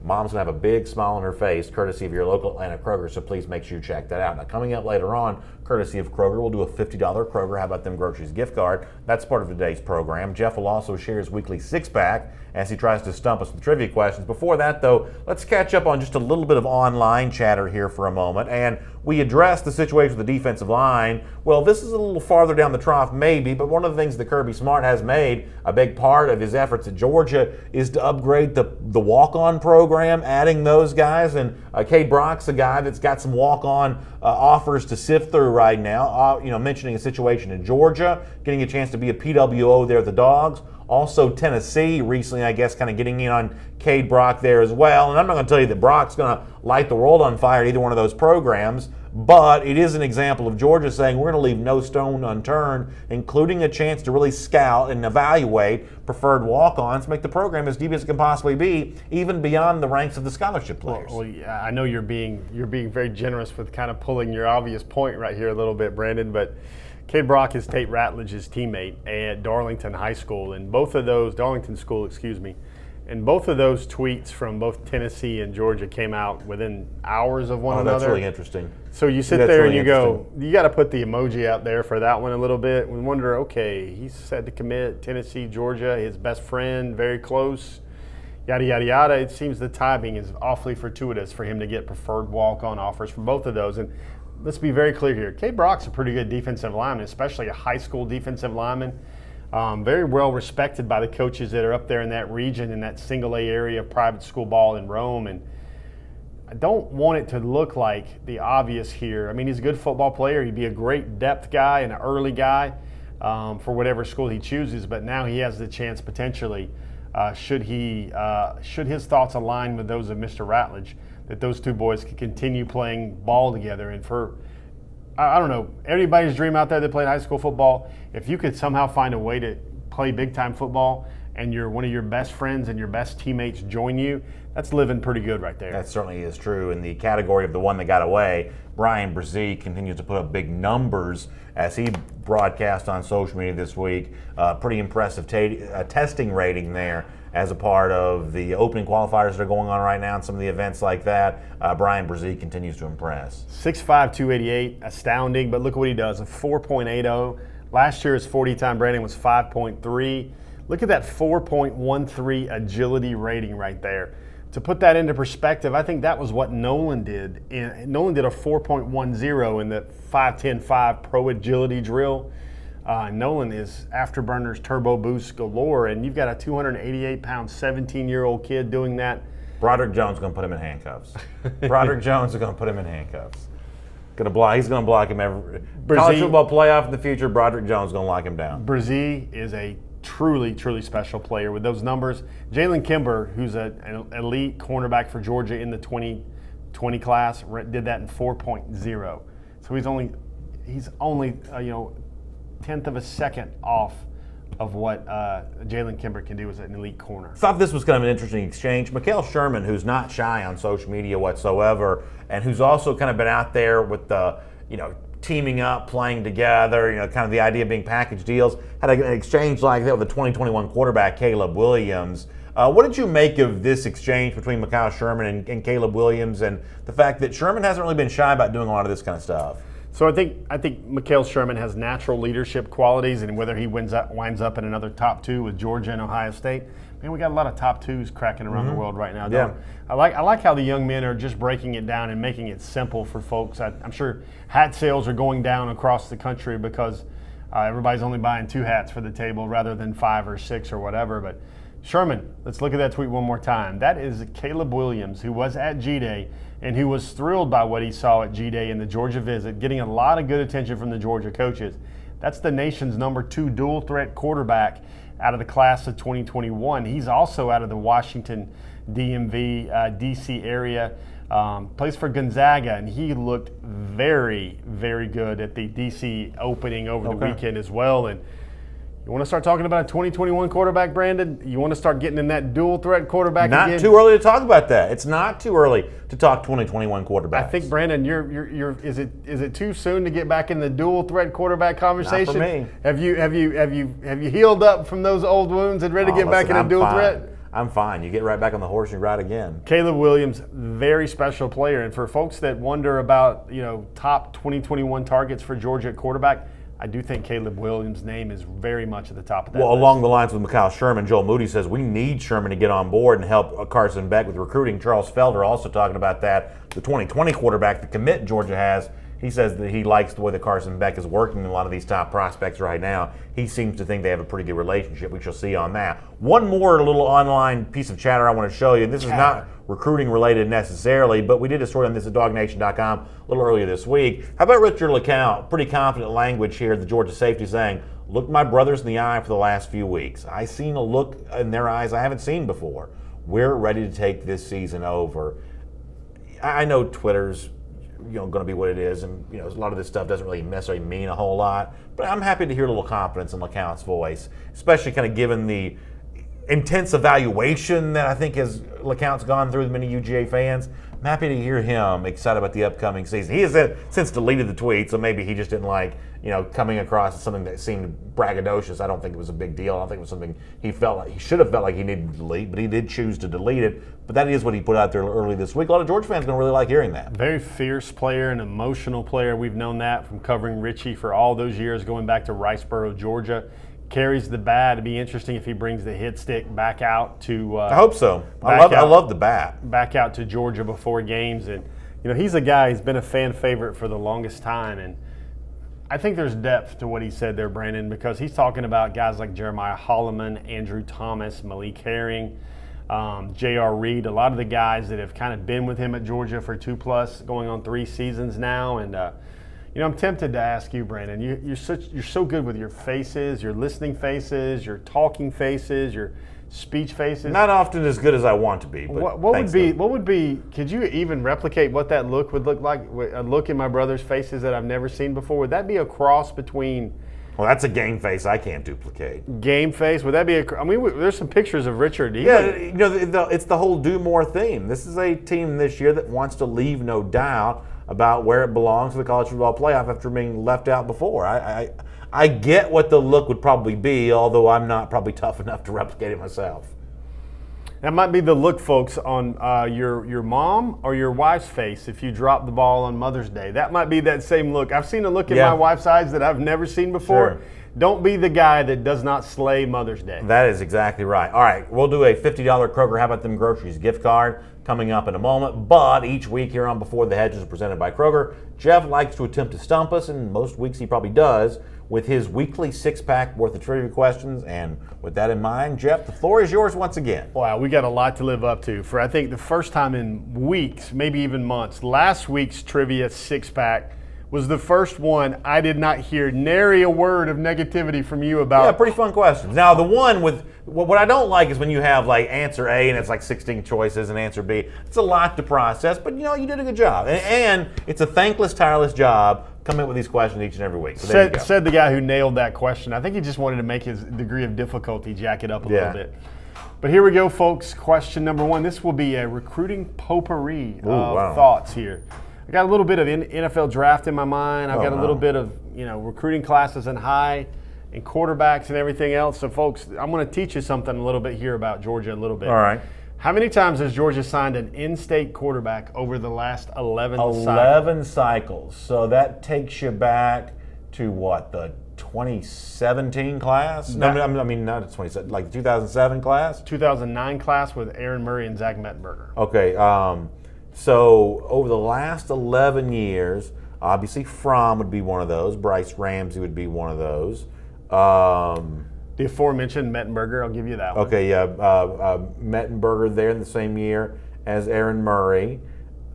Mom's going to have a big smile on her face, courtesy of your local Atlanta Kroger, so please make sure you check that out. Now, coming up later on, courtesy of Kroger, we'll do a $50 Kroger How About Them Groceries gift card. That's part of today's program. Jeff will also share his weekly six-pack as he tries to stump us with trivia questions. Before that, though, let's catch up on just a little bit of online chatter here for a moment. And we addressed the situation with the defensive line. Well, this is a little farther down the trough, maybe, but one of the things that Kirby Smart has made a big part of his efforts at Georgia is to upgrade the walk-on program, adding those guys. And Cade Brock's a guy that's got some walk-on offers to sift through right now. Mentioning a situation in Georgia, getting a chance to be a PWO there at the Dogs. Also Tennessee recently, I guess, kind of getting in on Cade Brock there as well. And I'm not going to tell you that Brock's going to light the world on fire at either one of those programs, but it is an example of Georgia saying we're going to leave no stone unturned, including a chance to really scout and evaluate preferred walk-ons, make the program as deep as it can possibly be, even beyond the ranks of the scholarship players. Well, yeah, I know you're being very generous with kind of pulling your obvious point right here a little bit, Brandon, but Cade Brock is Tate Ratledge's teammate at Darlington High School, and Darlington School, and both of those tweets from both Tennessee and Georgia came out within hours of one another. That's really interesting. So you sit there and you go, you got to put the emoji out there for that one a little bit and wonder, okay, he's set to commit Tennessee, Georgia, his best friend, very close, yada, yada, yada. It seems the timing is awfully fortuitous for him to get preferred walk-on offers from both of those. And let's be very clear here. Cade Brock's a pretty good defensive lineman, especially a high school defensive lineman. Very well respected by the coaches that are up there in that region, in that single A area of private school ball in Rome. And I don't want it to look like the obvious here. I mean, he's a good football player. He'd be a great depth guy and an early guy for whatever school he chooses. But now he has the chance potentially, should his thoughts align with those of Mr. Ratledge, that those two boys could continue playing ball together. And for, I don't know, everybody's dream out there that played high school football, if you could somehow find a way to play big-time football and one of your best friends and your best teammates join you, that's living pretty good right there. That certainly is true. In the category of the one that got away, Brian Brzee continues to put up big numbers as he broadcast on social media this week. Pretty impressive testing rating there as a part of the opening qualifiers that are going on right now and some of the events like that. Brian Brzee continues to impress. 6'5", 288, astounding, but look what he does, a 4.80. Last year his 40 time Brandon was 5.3. Look at that 4.13 agility rating right there. To put that into perspective, I think that was what Nolan did. Nolan did a 4.10 in the 5-10-5 pro agility drill. Nolan is Afterburners turbo boost galore, and you've got a 288-pound, 17-year-old kid doing that. Broderick Jones is going to put him in handcuffs. Broderick Jones is going to put him in handcuffs. He's going to block him every college football playoff in the future. Broderick Jones is going to lock him down. Brzee is a truly, truly special player with those numbers. Jalen Kimber, who's an elite cornerback for Georgia in the 2020 class, did that in 4.0. So he's only tenth of a second off of what Jalen Kimber can do as an elite corner. Thought this was kind of an interesting exchange. Mikael Sherman, who's not shy on social media whatsoever, and who's also kind of been out there with the, teaming up, playing together, kind of the idea of being package deals, had an exchange like that with the 2021 quarterback Caleb Williams. What did you make of this exchange between Mikael Sherman and Caleb Williams, and the fact that Sherman hasn't really been shy about doing a lot of this kind of stuff? So I think Mikael Sherman has natural leadership qualities, and whether he winds up in another top two with Georgia and Ohio State, man, we got a lot of top twos cracking around the world right now. Yeah. I like how the young men are just breaking it down and making it simple for folks. I'm sure hat sales are going down across the country because everybody's only buying 2 hats for the table rather than 5 or 6 or whatever. But Sherman, let's look at that tweet one more time. That is Caleb Williams, who was at G-Day and who was thrilled by what he saw at G-Day in the Georgia visit, getting a lot of good attention from the Georgia coaches. That's the nation's number 2 dual threat quarterback out of the class of 2021. He's also out of the Washington DMV, D.C. area, plays for Gonzaga, and he looked very, very good at the D.C. opening over the weekend as well. And you want to start talking about a 2021 quarterback, Brandon? You want to start getting in that dual threat quarterback again? Not too early to talk about that. It's not too early to talk 2021 quarterbacks. I think, Brandon, is it too soon to get back in the dual threat quarterback conversation? Not for me. Have you healed up from those old wounds and ready to get back in a dual threat? I'm fine. You get right back on the horse and you ride again. Caleb Williams, very special player. And for folks that wonder about, top 2021 targets for Georgia at quarterback, I do think Caleb Williams' name is very much at the top of that Well, list. along the lines with Mikhail Sherman, Joel Moody says we need Sherman to get on board and help Carson Beck with recruiting. Charles Felder also talking about that. The 2020 quarterback, the commit Georgia has, he says that he likes the way that Carson Beck is working with a lot of these top prospects right now. He seems to think they have a pretty good relationship. We shall see on that. One more little online piece of chatter I want to show you. This is not recruiting related necessarily, but we did a story on this at DogNation.com a little earlier this week. How about Richard LeCounte? Pretty confident language here, the Georgia safety, saying, look my brothers in the eye for the last few weeks. I seen a look in their eyes I haven't seen before. We're ready to take this season over. I know Twitter's going to be what it is, and a lot of this stuff doesn't really necessarily mean a whole lot, but I'm happy to hear a little confidence in LeCounte's voice, especially kind of given the intense evaluation that I think LeCounte's gone through with many UGA fans. I'm happy to hear him excited about the upcoming season. He has since deleted the tweet, so maybe he just didn't like coming across as something that seemed braggadocious. I don't think it was a big deal. I don't think it was something he should have felt like he needed to delete, but he did choose to delete it. But that is what he put out there early this week. A lot of Georgia fans are going to really like hearing that. Very fierce player, an emotional player. We've known that from covering Richie for all those years, going back to Riceboro, Georgia. Carries the bat. It'd be interesting if he brings the hit stick back out to. I hope so. I love the bat. Back out to Georgia before games, and he's a guy who's been a fan favorite for the longest time, and I think there's depth to what he said there, Brandon, because he's talking about guys like Jeremiah Holloman, Andrew Thomas, Malik Herring, J.R. Reed, a lot of the guys that have kind of been with him at Georgia for 2+ going on 3 seasons now, and. I'm tempted to ask you, Brandon. You're so good with your faces, your listening faces, your talking faces, your speech faces. Not often as good as I want to be. But what would be? Could you even replicate what that look would look like? A look in my brother's faces that I've never seen before. Would that be a cross between? Well, that's a game face I can't duplicate. Game face? Would that be there's some pictures of Richard. It's the whole do more theme. This is a team this year that wants to leave no doubt about where it belongs to the college football playoff after being left out before. I get what the look would probably be, although I'm not probably tough enough to replicate it myself. That might be the look, folks, on your mom or your wife's face if you drop the ball on Mother's Day. That might be that same look. I've seen a look in my wife's eyes that I've never seen before. Sure. Don't be the guy that does not slay Mother's Day. That is exactly right. All right, we'll do a $50 Kroger How About Them Groceries gift card coming up in a moment. But each week here on Before the Hedges, presented by Kroger, Jeff likes to attempt to stump us, and most weeks he probably does, with his weekly 6-pack worth of trivia questions. And with that in mind, Jeff, the floor is yours once again. Wow, we got a lot to live up to. For I think the first time in weeks, maybe even months, last week's trivia 6-pack was the first one I did not hear nary a word of negativity from you about. Yeah, pretty fun questions. Now, the one with what I don't like is when you have like answer A and it's like 16 choices and answer B. It's a lot to process, but you did a good job. And it's a thankless, tireless job coming up with these questions each and every week. So there you go. Said the guy who nailed that question. I think he just wanted to make his degree of difficulty jack it up a little bit. But here we go, folks. Question number 1. This will be a recruiting potpourri of thoughts here. I got a little bit of NFL draft in my mind. I've got a little bit of recruiting classes in high and quarterbacks and everything else. So, folks, I'm going to teach you something a little bit here about Georgia a little bit. All right. How many times has Georgia signed an in-state quarterback over the last 11 cycles? 11 cycles. So that takes you back to what, the 2017 class? No, I mean not the 2017, like the 2007 class? 2009 class with Aaron Murray and Zach Mettenberger. Okay. So over the last 11 years, obviously Fromm would be one of those. Bryce Ramsey would be one of those. The aforementioned Mettenberger, I'll give you that one. Okay, yeah. Mettenberger there in the same year as Aaron Murray.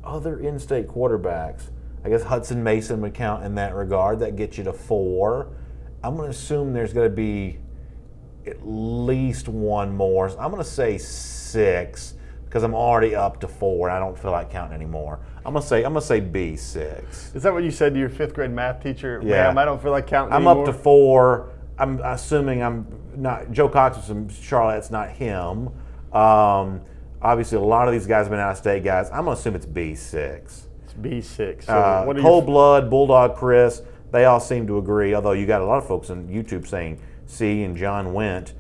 Other in-state quarterbacks, I guess Hudson Mason would count in that regard. That gets you to 4. I'm going to assume there's going to be at least one more. I'm going to say 6. Because I'm already up to 4 and I don't feel like counting anymore. I'm gonna say B6. Is that what you said to your 5th grade math teacher? Yeah. Ma'am, I don't feel like counting I'm anymore. up to 4. I'm assuming I'm not. Joe Cox was from Charlotte. It's not him. Obviously, a lot of these guys have been out-of-state guys. I'm gonna assume it's B6. It's B6. So Cold Blood, Bulldog Chris, they all seem to agree. Although you got a lot of folks on YouTube saying C and John Went.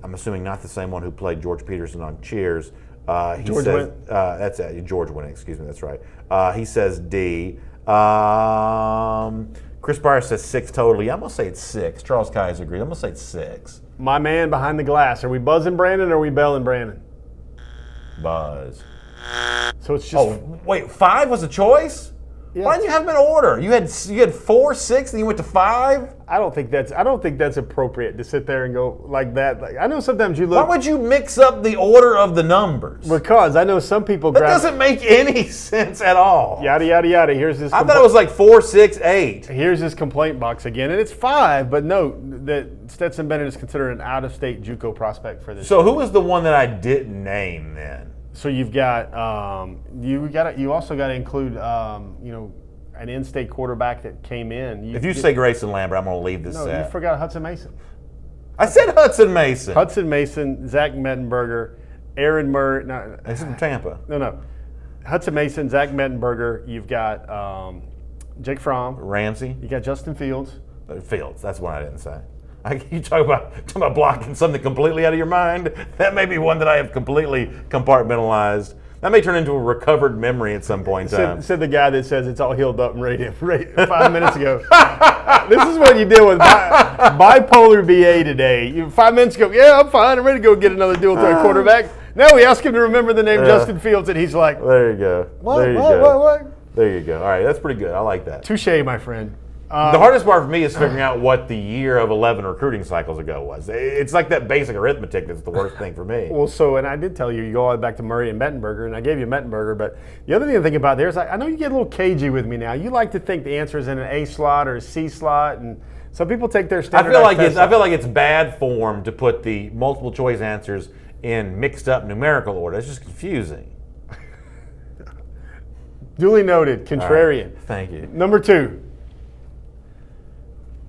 I'm assuming not the same one who played George Peterson on Cheers. He George says, Wendt. That's it. George Wendt, excuse me. That's right. He says D. Chris Byer says 6 totally. I'm going to say it's 6. Charles Kaiser agrees. I'm going to say it's 6. My man behind the glass. Are we buzzing Brandon or are we belling Brandon? Buzz. So it's just. Oh, wait. 5 was a choice? Yeah. Why didn't you have them in order? You had 4, 6, and you went to 5? I don't think that's appropriate to sit there and go like that. Like, I know sometimes you look. Why would you mix up the order of the numbers? Because I know some people That doesn't make any sense at all. Yada yada yada. Here's this. I thought it was like 4, 6, 8. Here's his complaint box again, and it's 5. But note that Stetson Bennett is considered an out-of-state JUCO prospect for this. So who was the one that I didn't name then? So you've got you also got to include an in-state quarterback that came in. If you say Grayson Lambert, I'm going to leave this no, set. you forgot Hudson Mason. I said Hudson Mason. Hudson Mason, Zach Mettenberger, Aaron Murray. No, He's from Tampa. no. Hudson Mason, Zach Mettenberger. You've got Jake Fromm. Ramsey. You got Justin Fields. Fields. That's one I didn't say. You talk about blocking something completely out of your mind. That may be one that I have completely compartmentalized. That may turn into a recovered memory at some point in time. Said the guy that says it's all healed up and ready 5 minutes ago. This is what you deal with bipolar BA today. 5 minutes ago, yeah, I'm fine. I'm ready to go get another dual threat quarterback. Now we ask him to remember the name Justin Fields, and he's like, there you go. What? There you What? go. What? There you go. All right, that's pretty good. I like that. Touche, my friend. The hardest part for me is figuring out what the year of 11 recruiting cycles ago was. It's like that basic arithmetic that's the worst thing for me. Well, and I did tell you go all the way back to Murray and Mettenberger, and I gave you Mettenberger, but the other thing to think about there is I know you get a little cagey with me now. You like to think the answer is in an A slot or a C slot, and some people take their standard. I feel like it's bad form to put the multiple choice answers in mixed up numerical order. It's just confusing. Duly noted, contrarian. Right, thank you. Number 2.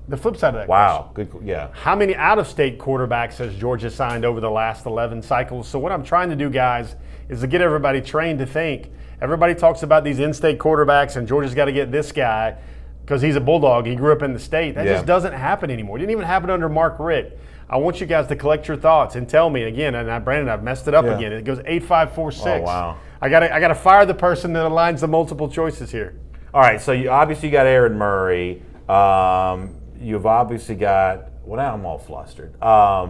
The flip side of that Wow, good, yeah. How many out-of-state quarterbacks has Georgia signed over the last 11 cycles? So what I'm trying to do, guys, is to get everybody trained to think. Everybody talks about these in-state quarterbacks, and Georgia's got to get this guy because he's a Bulldog. He grew up in the state. That just doesn't happen anymore. It didn't even happen under Mark Richt. I want you guys to collect your thoughts and tell me again. And Brandon, I've messed it up again. It goes 8, 5, 4, 6. Oh, wow. I gotta fire the person that aligns the multiple choices here. All right, so you obviously got Aaron Murray. You've obviously got, well, now I'm all flustered. Why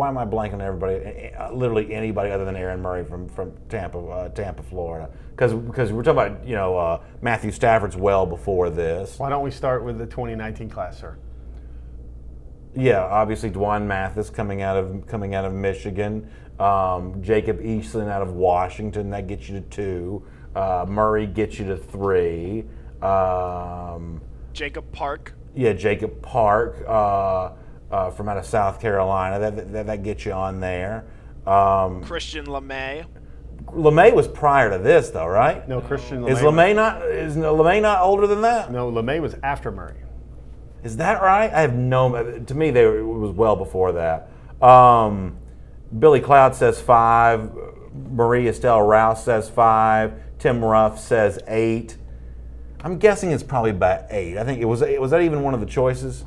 am I blanking on everybody? Literally anybody other than Aaron Murray from Tampa, Florida. Because we're talking about Matthew Stafford's well before this. Why don't we start with the 2019 class, sir? Yeah, obviously Dwan Mathis coming out of Michigan. Jacob Eason out of Washington, that gets you to 2. Murray gets you to 3. Jacob Park. Yeah, Jacob Park from out of South Carolina. That gets you on there. Christian LeMay. LeMay was prior to this, though, right? No, Christian LeMay. Is LeMay not older than that? No, LeMay was after Murray. Is that right? I have no. To me, it was well before that. Billy Cloud says 5. Marie Estelle Rouse says 5. Tim Ruff says 8. I'm guessing it's probably about 8. I think was that even one of the choices?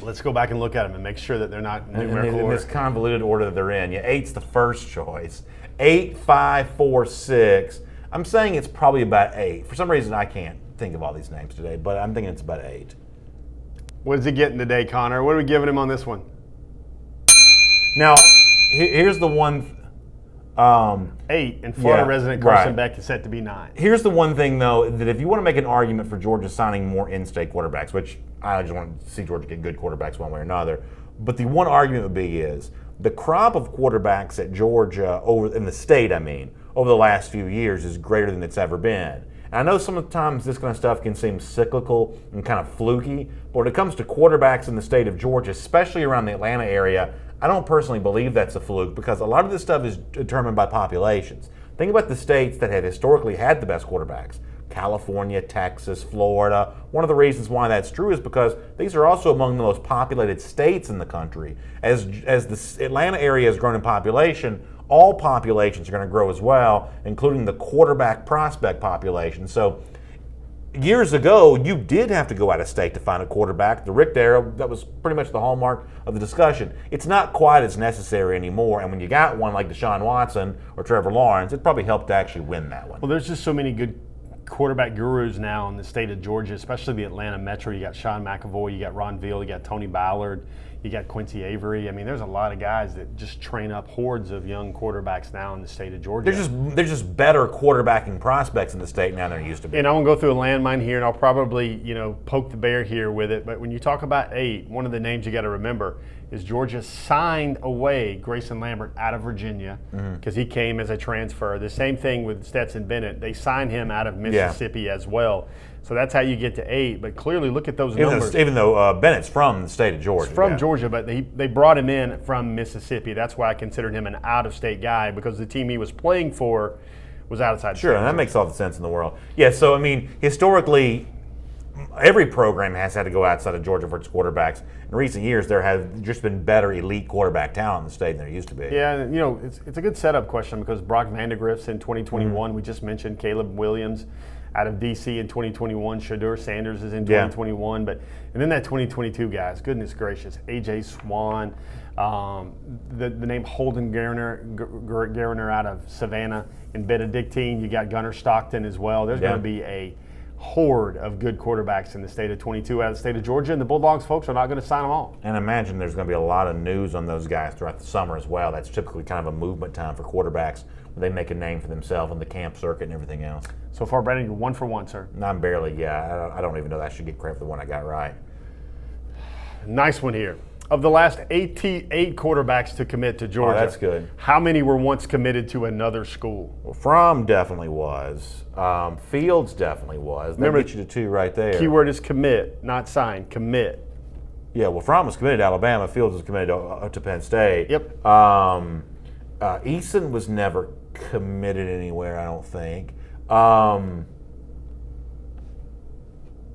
Let's go back and look at them and make sure that they're not numerical in order. this convoluted order that they're in. Yeah, 8's the first choice. 8, 5, 4, 6. I'm saying it's probably about 8. For some reason, I can't think of all these names today, but I'm thinking it's about 8. What is he getting today, Connor? What are we giving him on this one? Now, here's the one. 8, and Florida resident Carson right. Beck is set to be 9. Here's the one thing, though, that if you want to make an argument for Georgia signing more in-state quarterbacks, which I just want to see Georgia get good quarterbacks one way or another, but the one argument would be is the crop of quarterbacks at Georgia in the state, over the last few years is greater than it's ever been. And I know sometimes this kind of stuff can seem cyclical and kind of fluky, but when it comes to quarterbacks in the state of Georgia, especially around the Atlanta area, I don't personally believe that's a fluke because a lot of this stuff is determined by populations. Think about the states that have historically had the best quarterbacks. California, Texas, Florida. One of the reasons why that's true is because these are also among the most populated states in the country. As the Atlanta area has grown in population, all populations are going to grow as well, including the quarterback prospect population. So years ago, you did have to go out of state to find a quarterback. The Richt era, that was pretty much the hallmark of the discussion. It's not quite as necessary anymore, and when you got one like Deshaun Watson or Trevor Lawrence, it probably helped to actually win that one. Well, there's just so many good quarterback gurus now in the state of Georgia, especially the Atlanta Metro. You got Sean McAvoy, you got Ron Veal, you got Tony Ballard, you got Quincy Avery. I mean, there's a lot of guys that just train up hordes of young quarterbacks now in the state of Georgia. There's just better quarterbacking prospects in the state now than there used to be. And I'm going to go through a landmine here, and I'll probably, poke the bear here with it. But when you talk about 8, one of the names you got to remember is Georgia signed away Grayson Lambert out of Virginia because he came as a transfer. The same thing with Stetson Bennett. They signed him out of Mississippi as well. So that's how you get to 8. But clearly, look at those numbers. Even though Bennett's from the state of Georgia. He's from Georgia, but they brought him in from Mississippi. That's why I considered him an out-of-state guy, because the team he was playing for was outside Sure, state. and that makes all the sense in the world. Yeah, so, I mean, historically, every program has had to go outside of Georgia for its quarterbacks. In recent years, there have just been better elite quarterback talent in the state than there used to be. Yeah, it's a good setup question, because Brock Vandegrift's in 2021. We just mentioned Caleb Williams out of D.C. in 2021. Shadur Sanders is in 2021. And then that 2022 guys, goodness gracious, A.J. Swan, the name Holden Garner out of Savannah, and Benedictine. You got Gunnar Stockton as well. There's going to be a horde of good quarterbacks in the state of 22 out of the state of Georgia, and the Bulldogs folks are not going to sign them all. And imagine there's going to be a lot of news on those guys throughout the summer as well. That's typically kind of a movement time for quarterbacks when they make a name for themselves on the camp circuit and everything else. So far, Brandon, you're 1 for 1, sir. I'm barely, I don't even know that I should get credit for the one I got right. Nice one here. Of the last 8 quarterbacks to commit to Georgia, that's good. How many were once committed to another school? Well, Fromm definitely was. Fields definitely was. That gets you to 2 right there. Keyword is commit, not sign. Commit. Yeah, well, Fromm was committed to Alabama. Fields was committed to Penn State. Yep. Eason was never committed anywhere, I don't think.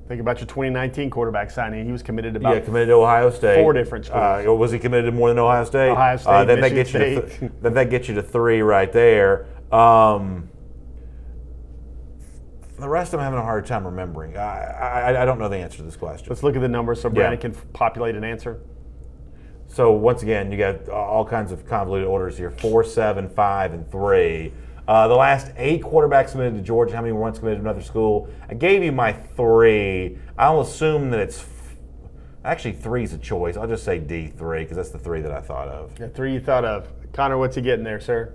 Think about your 2019 quarterback signing. He was committed to committed to Ohio State. 4 different schools. Was he committed to more than Ohio State? Ohio State, then Michigan State. Then that gets you to 3 right there. The rest I'm having a hard time remembering. I don't know the answer to this question. Let's look at the numbers so Brandon can populate an answer. So once again, you got all kinds of convoluted orders here: 4, 7, 5, and 3. The last 8 quarterbacks committed to Georgia. How many were once committed to another school? I gave you my 3. I'll assume that it's actually 3 is a choice. I'll just say D3 because that's the 3 that I thought of. Yeah, 3 you thought of. Connor, what's he getting there, sir?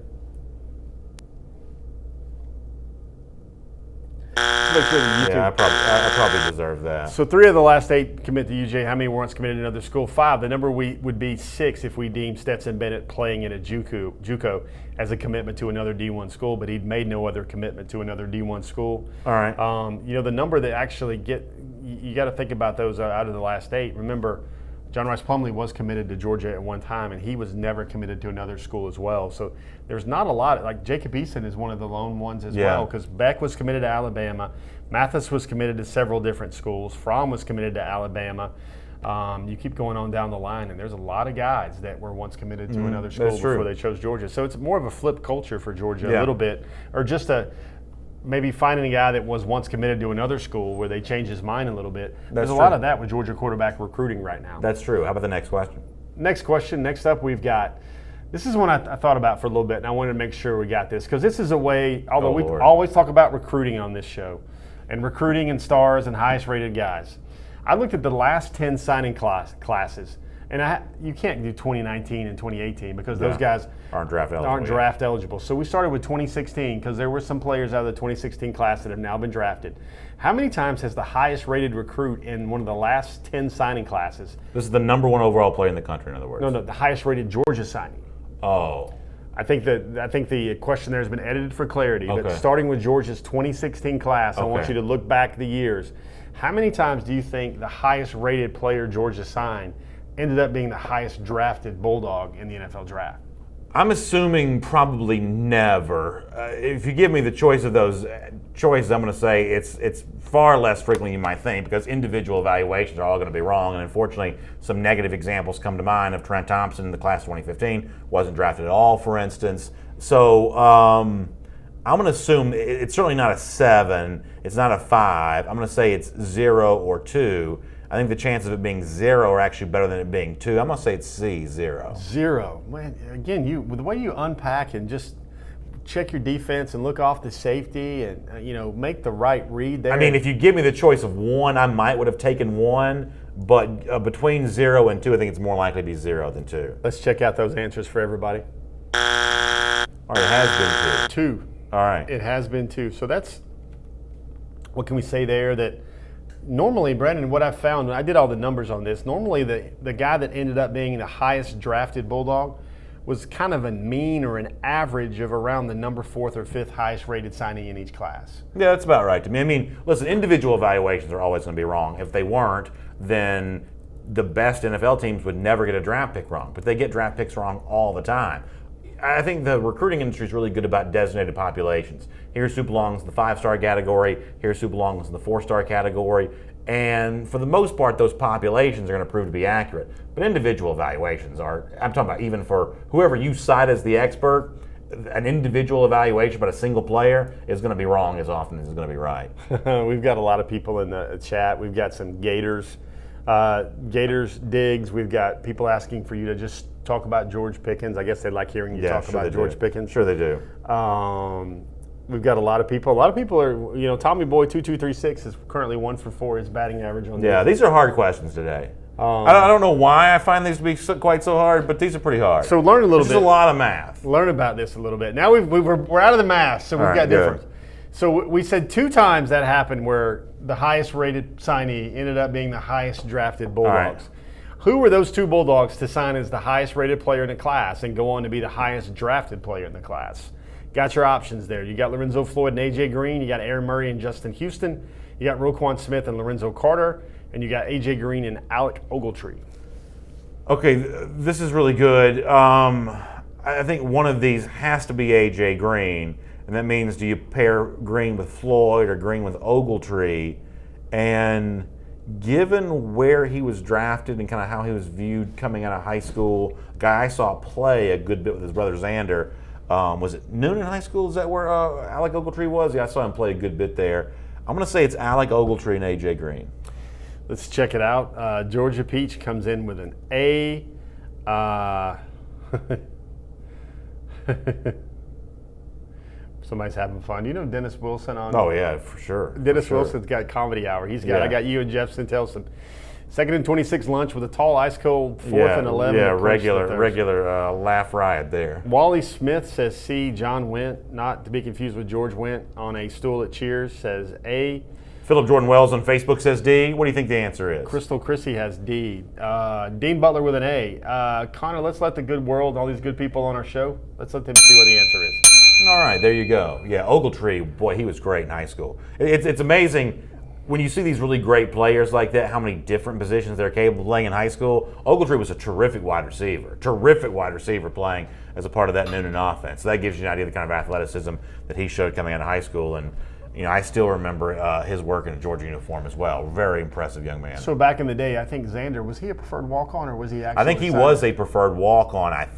Yeah, I probably deserve that. So 3 of the last 8 commit to UJ. How many were once committed to another school? 5. The number would be 6 if we deemed Stetson Bennett playing at a JUCO as a commitment to another D1 school, but he'd made no other commitment to another D1 school. All right. The number that actually you got to think about those out of the last 8. Remember, John Rice Plumlee was committed to Georgia at one time, and he was never committed to another school as well. So there's not a lot. Like Jacob Eason is one of the lone ones as well, because Beck was committed to Alabama. Mathis was committed to several different schools. Fromm was committed to Alabama. You keep going on down the line, and there's a lot of guys that were once committed to another school before they chose Georgia. So it's more of a flip culture for Georgia a little bit, or just maybe finding a guy that was once committed to another school where they change his mind a little bit. There's a lot of that with Georgia quarterback recruiting right now. That's true. How about the next question? Next up we've got, this is one I thought about for a little bit, and I wanted to make sure we got this, because this is a way, although we always talk about recruiting on this show, and recruiting and stars and highest rated guys. I looked at the last 10 signing classes, and you can't do 2019 and 2018 because those guys aren't draft eligible. So we started with 2016 because there were some players out of the 2016 class that have now been drafted. How many times has the highest rated recruit in one of the last 10 signing classes? This is the number 1 overall player in the country, in other words. No, the highest rated Georgia signing. Oh. I think the question there has been edited for clarity, but starting with Georgia's 2016 class, I want you to look back the years. How many times do you think the highest rated player Georgia signed ended up being the highest drafted Bulldog in the NFL draft? I'm assuming probably never. If you give me the choice of those choices, I'm going to say it's far less frequently you might think, because individual evaluations are all going to be wrong. And unfortunately, some negative examples come to mind of Trent Thompson in the class of 2015, wasn't drafted at all, for instance. So I'm going to assume it's certainly not a 7. It's not a 5. I'm going to say it's 0 or 2. I think the chances of it being 0 are actually better than it being 2. I'm going to say it's C, 0. 0. Man, again, with the way you unpack and just check your defense and look off the safety and make the right read there. I mean, if you give me the choice of 1, I would have taken 1, but between 0 and 2, I think it's more likely to be 0 than 2. Let's check out those answers for everybody. All right, it has been 2. 2. All right. It has been 2. So that's, what can we say there? That normally, Brandon, what I've found, I did all the numbers on this, normally the guy that ended up being the highest drafted Bulldog was kind of a mean or an average of around the number 4th or 5th highest rated signee in each class. Yeah, that's about right to me. I mean, listen, individual evaluations are always going to be wrong. If they weren't, then the best NFL teams would never get a draft pick wrong, but they get draft picks wrong all the time. I think the recruiting industry is really good about designated populations. Here's who belongs in the 5-star category. Here's who belongs in the 4-star category. And for the most part, those populations are going to prove to be accurate. But individual evaluations are, I'm talking about even for whoever you cite as the expert, an individual evaluation about a single player is going to be wrong as often as it's going to be right. We've got a lot of people in the chat. We've got some Gators digs. We've got people asking for you to just talk about George Pickens. I guess they like hearing you talk about George Pickens. Sure they do. We've got a lot of people. A lot of people are, Tommy Boy 2236 is currently 1 for 4 his batting average on. Yeah, these are hard questions today. I don't know why I find these to be quite so hard, but these are pretty hard. So learn a little bit. There's a lot of math. Learn about this a little bit. Now we're out of the math, so we've got different. So we said 2 times that happened where the highest rated signee ended up being the highest drafted Bulldogs. Right. Who were those 2 Bulldogs to sign as the highest rated player in the class and go on to be the highest drafted player in the class? Got your options there. You got Lorenzo Floyd and A.J. Green. You got Aaron Murray and Justin Houston. You got Roquan Smith and Lorenzo Carter. And you got A.J. Green and Alec Ogletree. Okay, this is really good. I think one of these has to be A.J. Green. And that means, do you pair Green with Floyd or Green with Ogletree? And given where he was drafted and kind of how he was viewed coming out of high school, a guy I saw play a good bit with his brother Xander. Was it Noonan High School? Is that where Alec Ogletree was? Yeah, I saw him play a good bit there. I'm going to say it's Alec Ogletree and A.J. Green. Let's check it out. Georgia Peach comes in with an A. Somebody's having fun. Do you know Dennis Wilson on? Oh yeah, for sure. Dennis Wilson's got Comedy Hour. He's got. Yeah. I got you and Jeff Sintelson. 2nd and 26 lunch with a tall, ice cold 4th and 11. Yeah, regular laugh riot there. Wally Smith says C. John Went, not to be confused with George Went on a stool at Cheers, says A. Philip Jordan Wells on Facebook says D. What do you think the answer is? Crystal Chrissy has D. Dean Butler with an A. Connor, let's let the good world, all these good people on our show, let's let them see what the answer is. All right, there you go. Yeah, Ogletree, boy, he was great in high school. It's amazing when you see these really great players like that, how many different positions they're capable of playing in high school. Ogletree was a terrific wide receiver playing as a part of that Noonan offense. So that gives you an idea of the kind of athleticism that he showed coming out of high school. And I still remember his work in a Georgia uniform as well. Very impressive young man. So back in the day, I think Xander, was he a preferred walk-on or was he actually? I think he was a preferred walk-on. I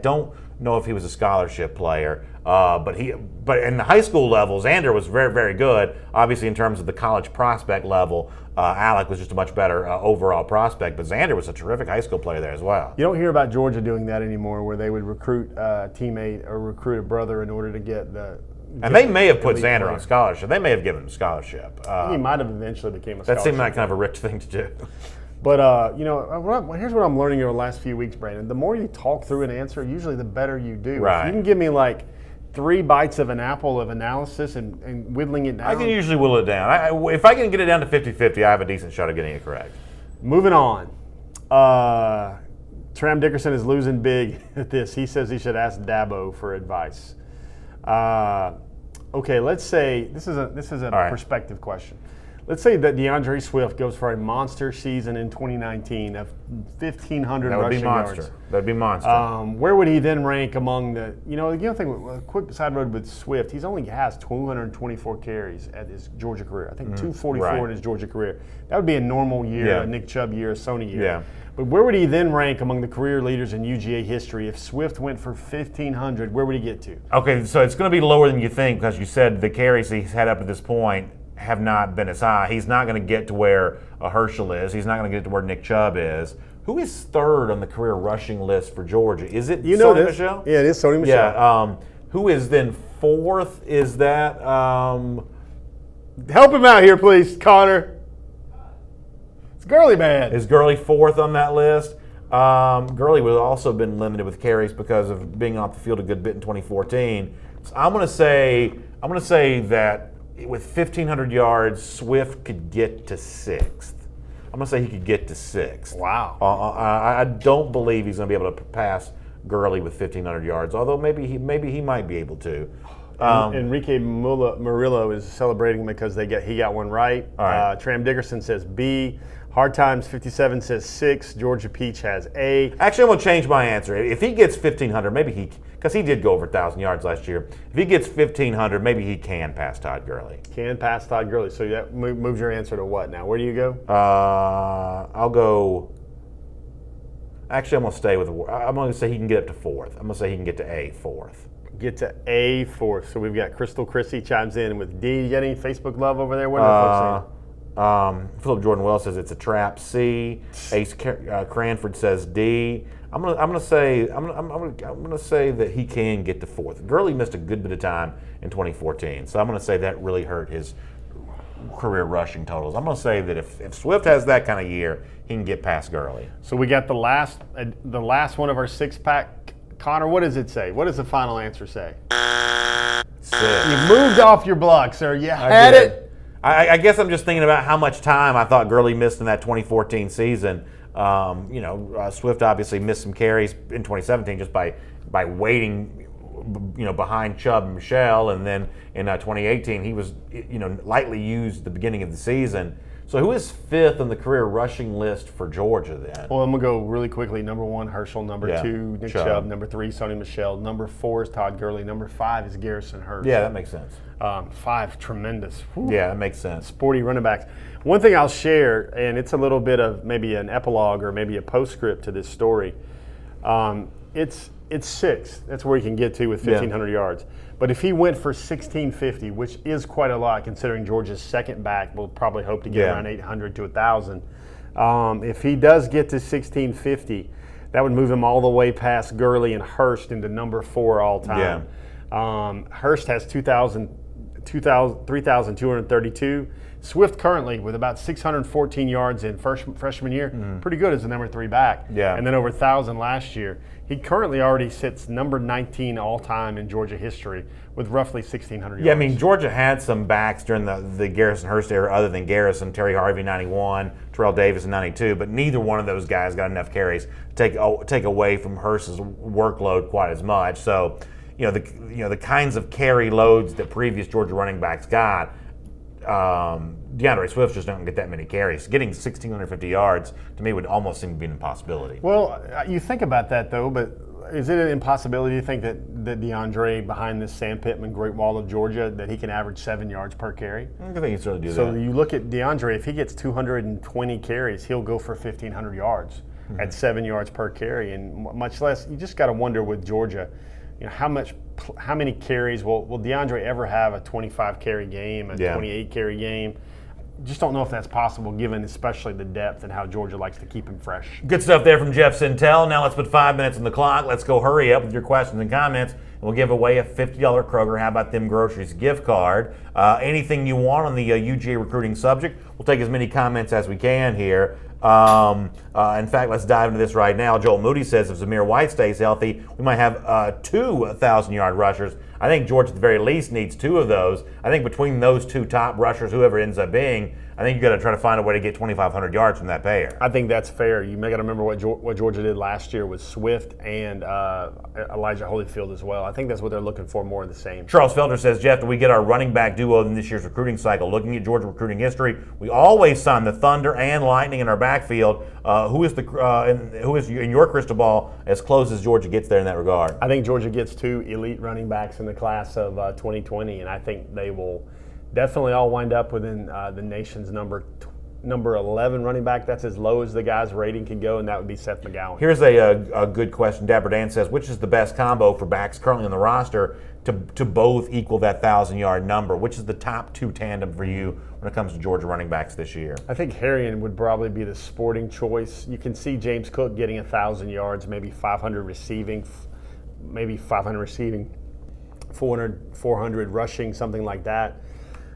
don't know if he was a scholarship player, but in the high school level, Xander was very, very good. Obviously, in terms of the college prospect level, Alec was just a much better overall prospect, but Xander was a terrific high school player there as well. You don't hear about Georgia doing that anymore, where they would recruit a teammate or recruit a brother in order to get the. And they may have put Xander on scholarship. They may have given him scholarship. He might have eventually became a That scholarship. seemed like kind of a rich thing to do. But, here's what I'm learning over the last few weeks, Brandon. The more you talk through an answer, usually the better you do. Right. If you can give me like 3 bites of an apple of analysis and whittling it down. I can usually whittle it down. If I can get it down to 50-50, I have a decent shot of getting it correct. Moving on. Tram Dickerson is losing big at this. He says he should ask Dabo for advice. Okay, let's say this is a perspective question. Let's say that DeAndre Swift goes for a monster season in 2019 of 1,500 rushing yards. That'd be monster. Where would he then rank among the? The other thing, a quick side road with Swift, he's only has 224 carries at his Georgia career. I think 244 in his Georgia career. That would be a normal year, a Nick Chubb year, a Sony year. Yeah. But where would he then rank among the career leaders in UGA history? If Swift went for 1,500, where would he get to? Okay, so it's going to be lower than you think because you said the carries he's had up to this point have not been as high. He's not going to get to where a Herschel is. He's not going to get to where Nick Chubb is. Who is third on the career rushing list for Georgia? Is it Sony Michel? Yeah, it is Sony Michel. Yeah. Who is then fourth? Is that help him out here, please, Connor. It's Gurley, man. Is Gurley fourth on that list? Gurley would have also been limited with carries because of being off the field a good bit in 2014. So I'm going to say that with 1,500 yards, Swift could get to sixth. I'm going to say he could get to sixth. Wow. I don't believe he's going to be able to pass Gurley with 1,500 yards, although maybe he might be able to. Enrique Murillo is celebrating because he got one right. All right. Tram Dickerson says B. Hard Times 57 says 6. Georgia Peach has A. Actually, I'm going to change my answer. If he gets 1,500, maybe because he did go over 1,000 yards last year. If he gets 1,500, maybe he can pass Todd Gurley. Can pass Todd Gurley. So that moves your answer to what now? Where do you go? I'll go. Actually, I'm going to stay with. I'm going to say he can get up to fourth. I'm going to say he can get to A fourth. Get to A fourth. So we've got Crystal Chrissy chimes in with D. You got any Facebook love over there? What are the folks saying? Philip Jordan Wells says it's a trap. C. Ace Cranford says D. I'm gonna say that he can get to fourth. Gurley missed a good bit of time in 2014, so I'm gonna say that really hurt his career rushing totals. I'm gonna say that if Swift has that kind of year, he can get past Gurley. So we got the last one of our 6-pack. Connor, what does it say? What does the final answer say? Six. You moved off your block, sir. You had it. I guess I'm just thinking about how much time I thought Gurley missed in that 2014 season. Swift obviously missed some carries in 2017 just by waiting, behind Chubb and Michel, and then in 2018 he was, lightly used at the beginning of the season. So who is fifth on the career rushing list for Georgia then? Well, I'm going to go really quickly. Number 1, Herschel. Number 2, Nick Chubb. Number 3, Sony Michel. Number 4 is Todd Gurley. Number 5 is Garrison Hurst. Yeah, that makes sense. 5, tremendous. Whew. Yeah, that makes sense. Sporty running backs. One thing I'll share, and it's a little bit of maybe an epilogue or maybe a postscript to this story. It's 6. That's where he can get to with 1,500 yards. But if he went for 1,650, which is quite a lot considering Georgia's second back will probably hope to get around 800 to 1,000. If he does get to 1,650, that would move him all the way past Gurley and Hurst into number 4 all time. Yeah. Hurst has 3,232. Swift currently with about 614 yards in freshman year, pretty good as the number 3 back. Yeah. And then over 1,000 last year. He currently already sits number 19 all time in Georgia history with roughly 1,600 yards. Yeah, I mean, Georgia had some backs during the Garrison Hurst era other than Garrison, Terry Harvey 91, Terrell Davis in 92, but neither one of those guys got enough carries to take away from Hurst's workload quite as much. So, the kinds of carry loads that previous Georgia running backs got, DeAndre Swift just don't get that many carries. Getting 1,650 yards to me would almost seem to be an impossibility. Well, you think about that though, but is it an impossibility to think that DeAndre behind this Sam Pittman Great Wall of Georgia that he can average 7 yards per carry? I think he'd certainly do that. So you look at DeAndre, if he gets 220 carries, he'll go for 1,500 yards at 7 yards per carry, and much less. You just got to wonder with Georgia, how many carries will DeAndre ever have a 25 carry game, a 28 carry game? Just don't know if that's possible given especially the depth and how Georgia likes to keep him fresh. Good stuff there from Jeff Sintel. Now let's put 5 minutes on the clock. Let's go hurry up with your questions and comments. And we'll give away a $50 Kroger How About Them Groceries gift card. Anything you want on the UGA recruiting subject. We'll take as many comments as we can here. In fact, let's dive into this right now. Joel Moody says if Zamir White stays healthy, we might have 2 1,000-yard rushers. I think Georgia at the very least needs 2 of those. I think between those 2 top rushers, whoever ends up being, I think you got to try to find a way to get 2,500 yards from that pair. I think that's fair. You may got to remember what Georgia did last year with Swift and Elijah Holyfield as well. I think that's what they're looking for, more of the same. Charles Felder says, Jeff, do we get our running back duo in this year's recruiting cycle? Looking at Georgia recruiting history, we always sign the Thunder and Lightning in our backfield. Who is in your crystal ball as close as Georgia gets there in that regard? I think Georgia gets 2 elite running backs in the class of 2020, and I think they will definitely all wind up within the nation's number number 11 running back. That's as low as the guy's rating can go, and that would be Seth McGowan. Here's a good question. Dapper Dan says, which is the best combo for backs currently on the roster to both equal that 1,000-yard number? Which is the top two tandem for you when it comes to Georgia running backs this year? I think Harrion would probably be the sporting choice. You can see James Cook getting 1,000 yards, maybe 500 receiving, 400 rushing, something like that.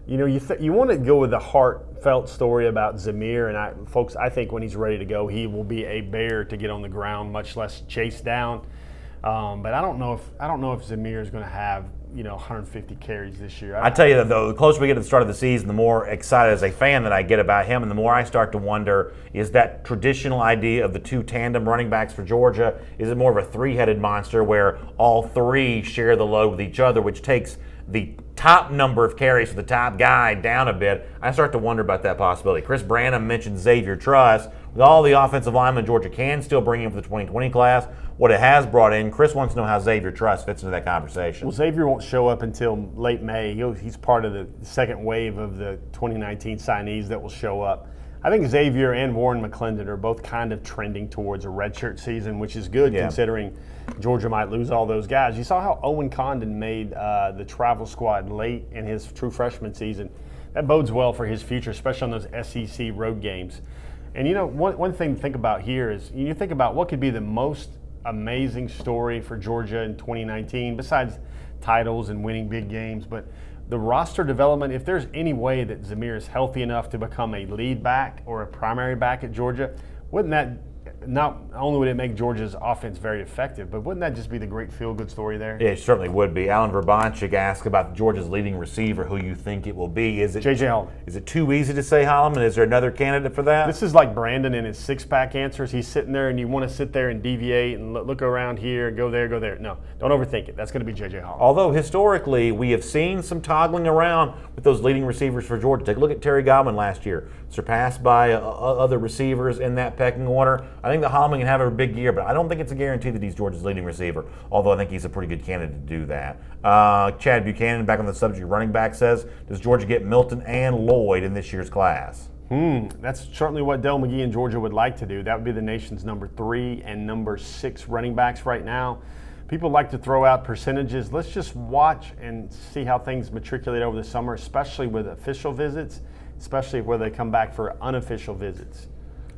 You know, you want to go with the heartfelt story about Zamir, and I think when he's ready to go, he will be a bear to get on the ground, much less chase down. But I don't know if Zamir is going to have 150 carries this year. I tell you that though, the closer we get to the start of the season, the more excited as a fan that I get about him, and the more I start to wonder: is that traditional idea of the two tandem running backs for Georgia? Is it more of a three-headed monster where all three share the load with each other, which takes the top number of carries for the top guy down a bit? I start to wonder about that possibility. Chris Branham mentioned Xavier Truss. With all the offensive linemen Georgia can still bring in for the 2020 class, what it has brought in, Chris wants to know how Xavier Truss fits into that conversation. Well, Xavier won't show up until late May. He's part of the second wave of the 2019 signees that will show up. I think Xavier and Warren McClendon are both kind of trending towards a redshirt season, which is good considering Georgia might lose all those guys. You saw how Owen Condon made the travel squad late in his true freshman season. That bodes well for his future, especially on those SEC road games. And one thing to think about here is you think about what could be the most amazing story for Georgia in 2019, besides titles and winning big games, but the roster development. If there's any way that Zamir is healthy enough to become a lead back or a primary back at Georgia, wouldn't that not only would it make Georgia's offense very effective, but wouldn't that just be the great feel-good story there? Yeah, it certainly would be. Alan Verbanchik asked about Georgia's leading receiver, who you think it will be. Is it J.J. Holloman. Is it too easy to say Holloman? Is there another candidate for that? This is like Brandon in his six-pack answers. He's sitting there, and you want to sit there and deviate and look around here, go there, go there. No, don't overthink it. That's going to be J.J. Holloman. Although historically we have seen some toggling around with those leading receivers for Georgia. Take a look at Terry Godwin last year, surpassed by other receivers in that pecking order. I think that Holloman can have a big year, but I don't think it's a guarantee that he's Georgia's leading receiver, although I think he's a pretty good candidate to do that. Chad Buchanan, back on the subject of running back, says, does Georgia get Milton and Lloyd in this year's class? That's certainly what Del McGee and Georgia would like to do. That would be the nation's number 3 and number 6 running backs right now. People like to throw out percentages. Let's just watch and see how things matriculate over the summer, especially with official visits, especially where they come back for unofficial visits.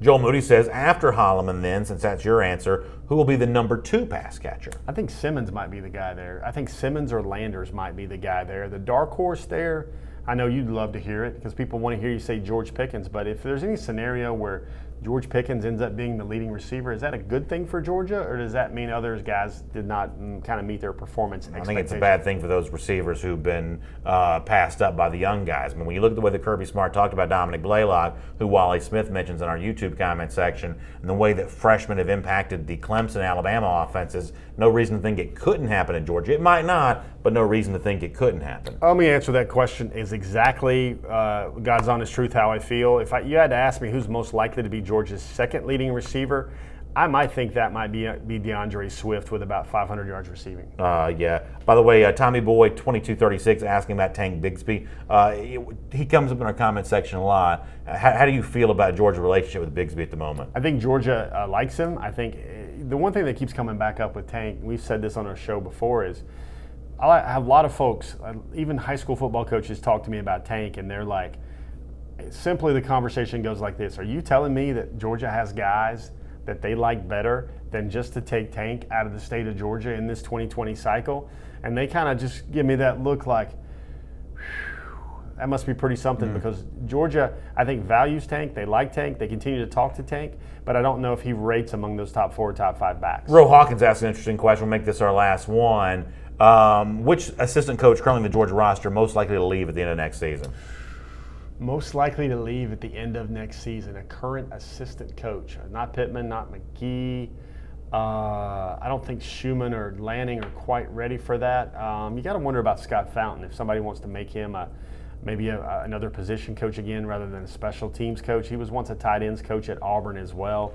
Joel Moody says, after Holloman then, since that's your answer, who will be the number 2 pass catcher? I think Simmons might be the guy there. I think Simmons or Landers might be the guy there. The dark horse there, I know you'd love to hear it because people want to hear you say George Pickens, but if there's any scenario where George Pickens ends up being the leading receiver, is that a good thing for Georgia, or does that mean other guys did not kind of meet their performance expectations? I think it's a bad thing for those receivers who've been passed up by the young guys. I mean, when you look at the way that Kirby Smart talked about Dominic Blaylock, who Wally Smith mentions in our YouTube comment section, and the way that freshmen have impacted the Clemson-Alabama offenses, no reason to think it couldn't happen in Georgia. It might not, but no reason to think it couldn't happen. Let me answer that question is exactly God's honest truth how I feel. If you had to ask me who's most likely to be Georgia's second leading receiver, I might think that might be DeAndre Swift with about 500 yards receiving. Yeah. By the way, Tommy Boy 2236 asking about Tank Bigsby. He comes up in our comment section a lot. How do you feel about Georgia's relationship with Bigsby at the moment? I think Georgia likes him. I think the one thing that keeps coming back up with Tank, we've said this on our show before, is I have a lot of folks, even high school football coaches, talk to me about Tank, and they're like, simply the conversation goes like this: are you telling me that Georgia has guys that they like better than just to take Tank out of the state of Georgia in this 2020 cycle? And they kind of just give me that look like, that must be pretty something, because Georgia, I think, values Tank. They like Tank. They continue to talk to Tank, but I don't know if he rates among those top 4 or top 5 backs. Ro Hawkins asked an interesting question. We'll make this our last one. Which assistant coach currently in the Georgia roster most likely to leave at the end of next season? Most likely to leave at the end of next season, a current assistant coach. Not Pittman, not McGee. I don't think Schumann or Lanning are quite ready for that. You got to wonder about Scott Fountain, if somebody wants to make him maybe another position coach again rather than a special teams coach. He was once a tight ends coach at Auburn as well.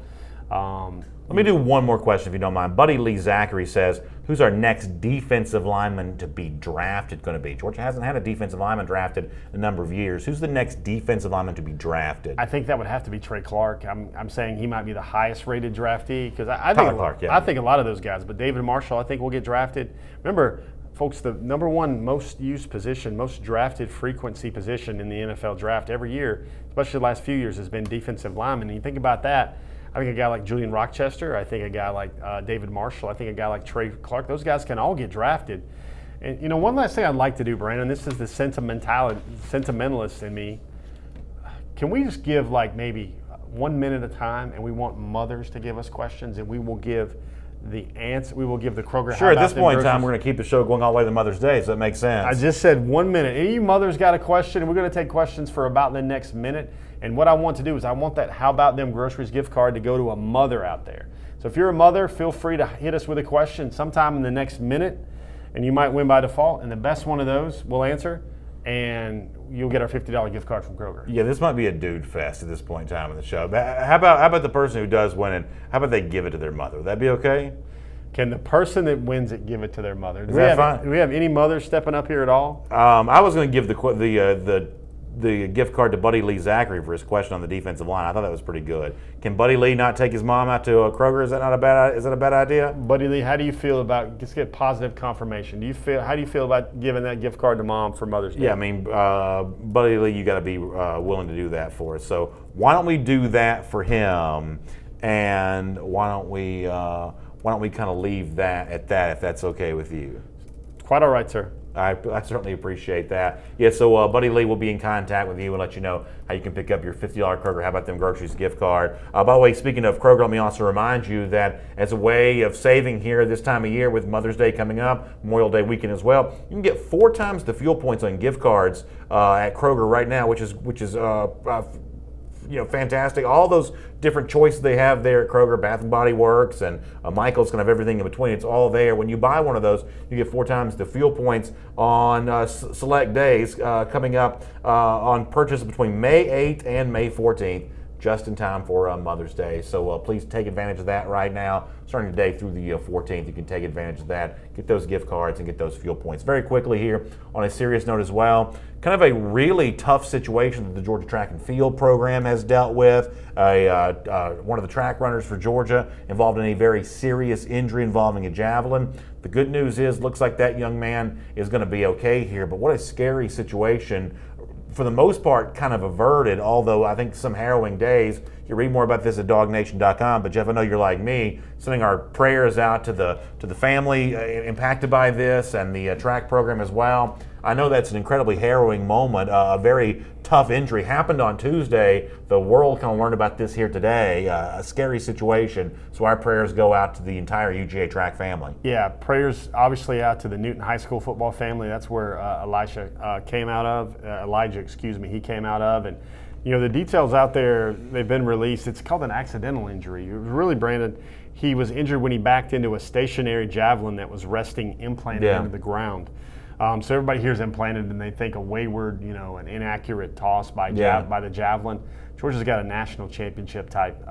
Let me do one more question, if you don't mind. Buddy Lee Zachary says, who's our next defensive lineman to be drafted going to be? Georgia hasn't had a defensive lineman drafted in a number of years. Who's the next defensive lineman to be drafted? I think that would have to be Trey Clark. I'm saying he might be the highest rated draftee because I think a lot of those guys. But David Marshall, I think, will get drafted. Remember, folks, the number one most used position, most drafted frequency position in the NFL draft every year, especially the last few years, has been defensive lineman. And you think about that, I think a guy like Julian Rochester, I think a guy like David Marshall, I think a guy like Trey Clark, those guys can all get drafted. And, one last thing I'd like to do, Brandon, this is the sentimentalist in me. Can we just give maybe 1 minute at a time, and we want mothers to give us questions, and we will give the answer. We will give the Kroger. Sure, at this point in time, we're going to keep the show going all the way to Mother's Day, so that makes sense. I just said 1 minute. Any of you mothers got a question? We're going to take questions for about the next minute. And what I want to do is I want that How About Them Groceries gift card to go to a mother out there. So if you're a mother, feel free to hit us with a question sometime in the next minute, and you might win by default. And the best one of those we'll answer, and you'll get our $50 gift card from Kroger. Yeah, this might be a dude fest at this point in time in the show. But how about the person who does win it? How about they give it to their mother? Would that be okay? Can the person that wins it give it to their mother? Is that fine? Do we have any mothers stepping up here at all? I was going to give the gift card to Buddy Lee Zachary for his question on the defensive line. I thought that was pretty good. Can Buddy Lee not take his mom out to Kroger? Is that a bad idea? Buddy Lee, how do you feel about just get positive confirmation? How do you feel about giving that gift card to mom for Mother's Day? Yeah, I mean, Buddy Lee, you got to be willing to do that for us. So why don't we do that for him? And why don't we kind of leave that at that, if that's okay with you? Quite all right, sir. I certainly appreciate that. Yeah, so Buddy Lee will be in contact with you and let you know how you can pick up your $50 Kroger How About Them Groceries gift card. By the way, speaking of Kroger, let me also remind you that as a way of saving here this time of year with Mother's Day coming up, Memorial Day weekend as well, you can get 4 times the fuel points on gift cards at Kroger right now, which is fantastic. All those different choices they have there at Kroger, Bath and Body Works, and Michael's kind of everything in between. It's all there. When you buy one of those, you get 4 times the fuel points on select days coming up on purchase between May 8th and May 14th, just in time for Mother's Day. So please take advantage of that right now. Starting today through the 14th, you can take advantage of that, get those gift cards and get those fuel points. Very quickly here, on a serious note as well, kind of a really tough situation that the Georgia Track and Field program has dealt with. One of the track runners for Georgia involved in a very serious injury involving a javelin. The good news is, looks like that young man is going to be okay here, but what a scary situation. For the most part, kind of averted, although I think some harrowing days. You read more about this at dognation.com, but Jeff, I know you're like me, sending our prayers out to the family impacted by this and the track program as well. I know that's an incredibly harrowing moment. A very tough injury happened on Tuesday. The world kind of learned about this here today. A scary situation. So our prayers go out to the entire UGA track family. Yeah, prayers obviously out to the Newton High School football family. That's where Elijah came out of. He came out of. And, the details out there, they've been released. It's called an accidental injury. It was really, Brandon, he was injured when he backed into a stationary javelin that was resting implanted into the ground. So everybody hears implanted and they think a wayward, an inaccurate toss by the javelin. Georgia's got a national championship type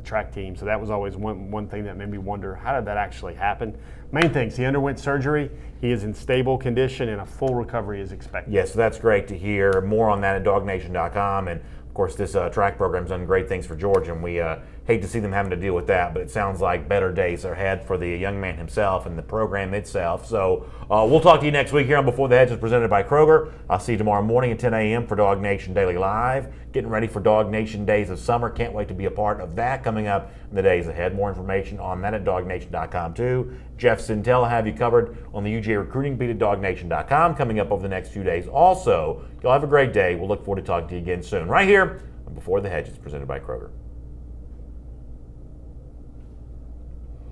track team, so that was always one thing that made me wonder, how did that actually happen? Main things, he underwent surgery, he is in stable condition, and a full recovery is expected. Yes, so that's great to hear. More on that at dognation.com, and of course this track program's done great things for Georgia, and we hate to see them having to deal with that, but it sounds like better days are ahead for the young man himself and the program itself. So we'll talk to you next week here on Before the Hedges presented by Kroger. I'll see you tomorrow morning at 10 a.m. for Dog Nation Daily Live. Getting ready for Dog Nation Days of Summer. Can't wait to be a part of that coming up in the days ahead. More information on that at dognation.com too. Jeff Sintel will have you covered on the UGA Recruiting Beat at dognation.com coming up over the next few days. Also, y'all have a great day. We'll look forward to talking to you again soon right here on Before the Hedges presented by Kroger.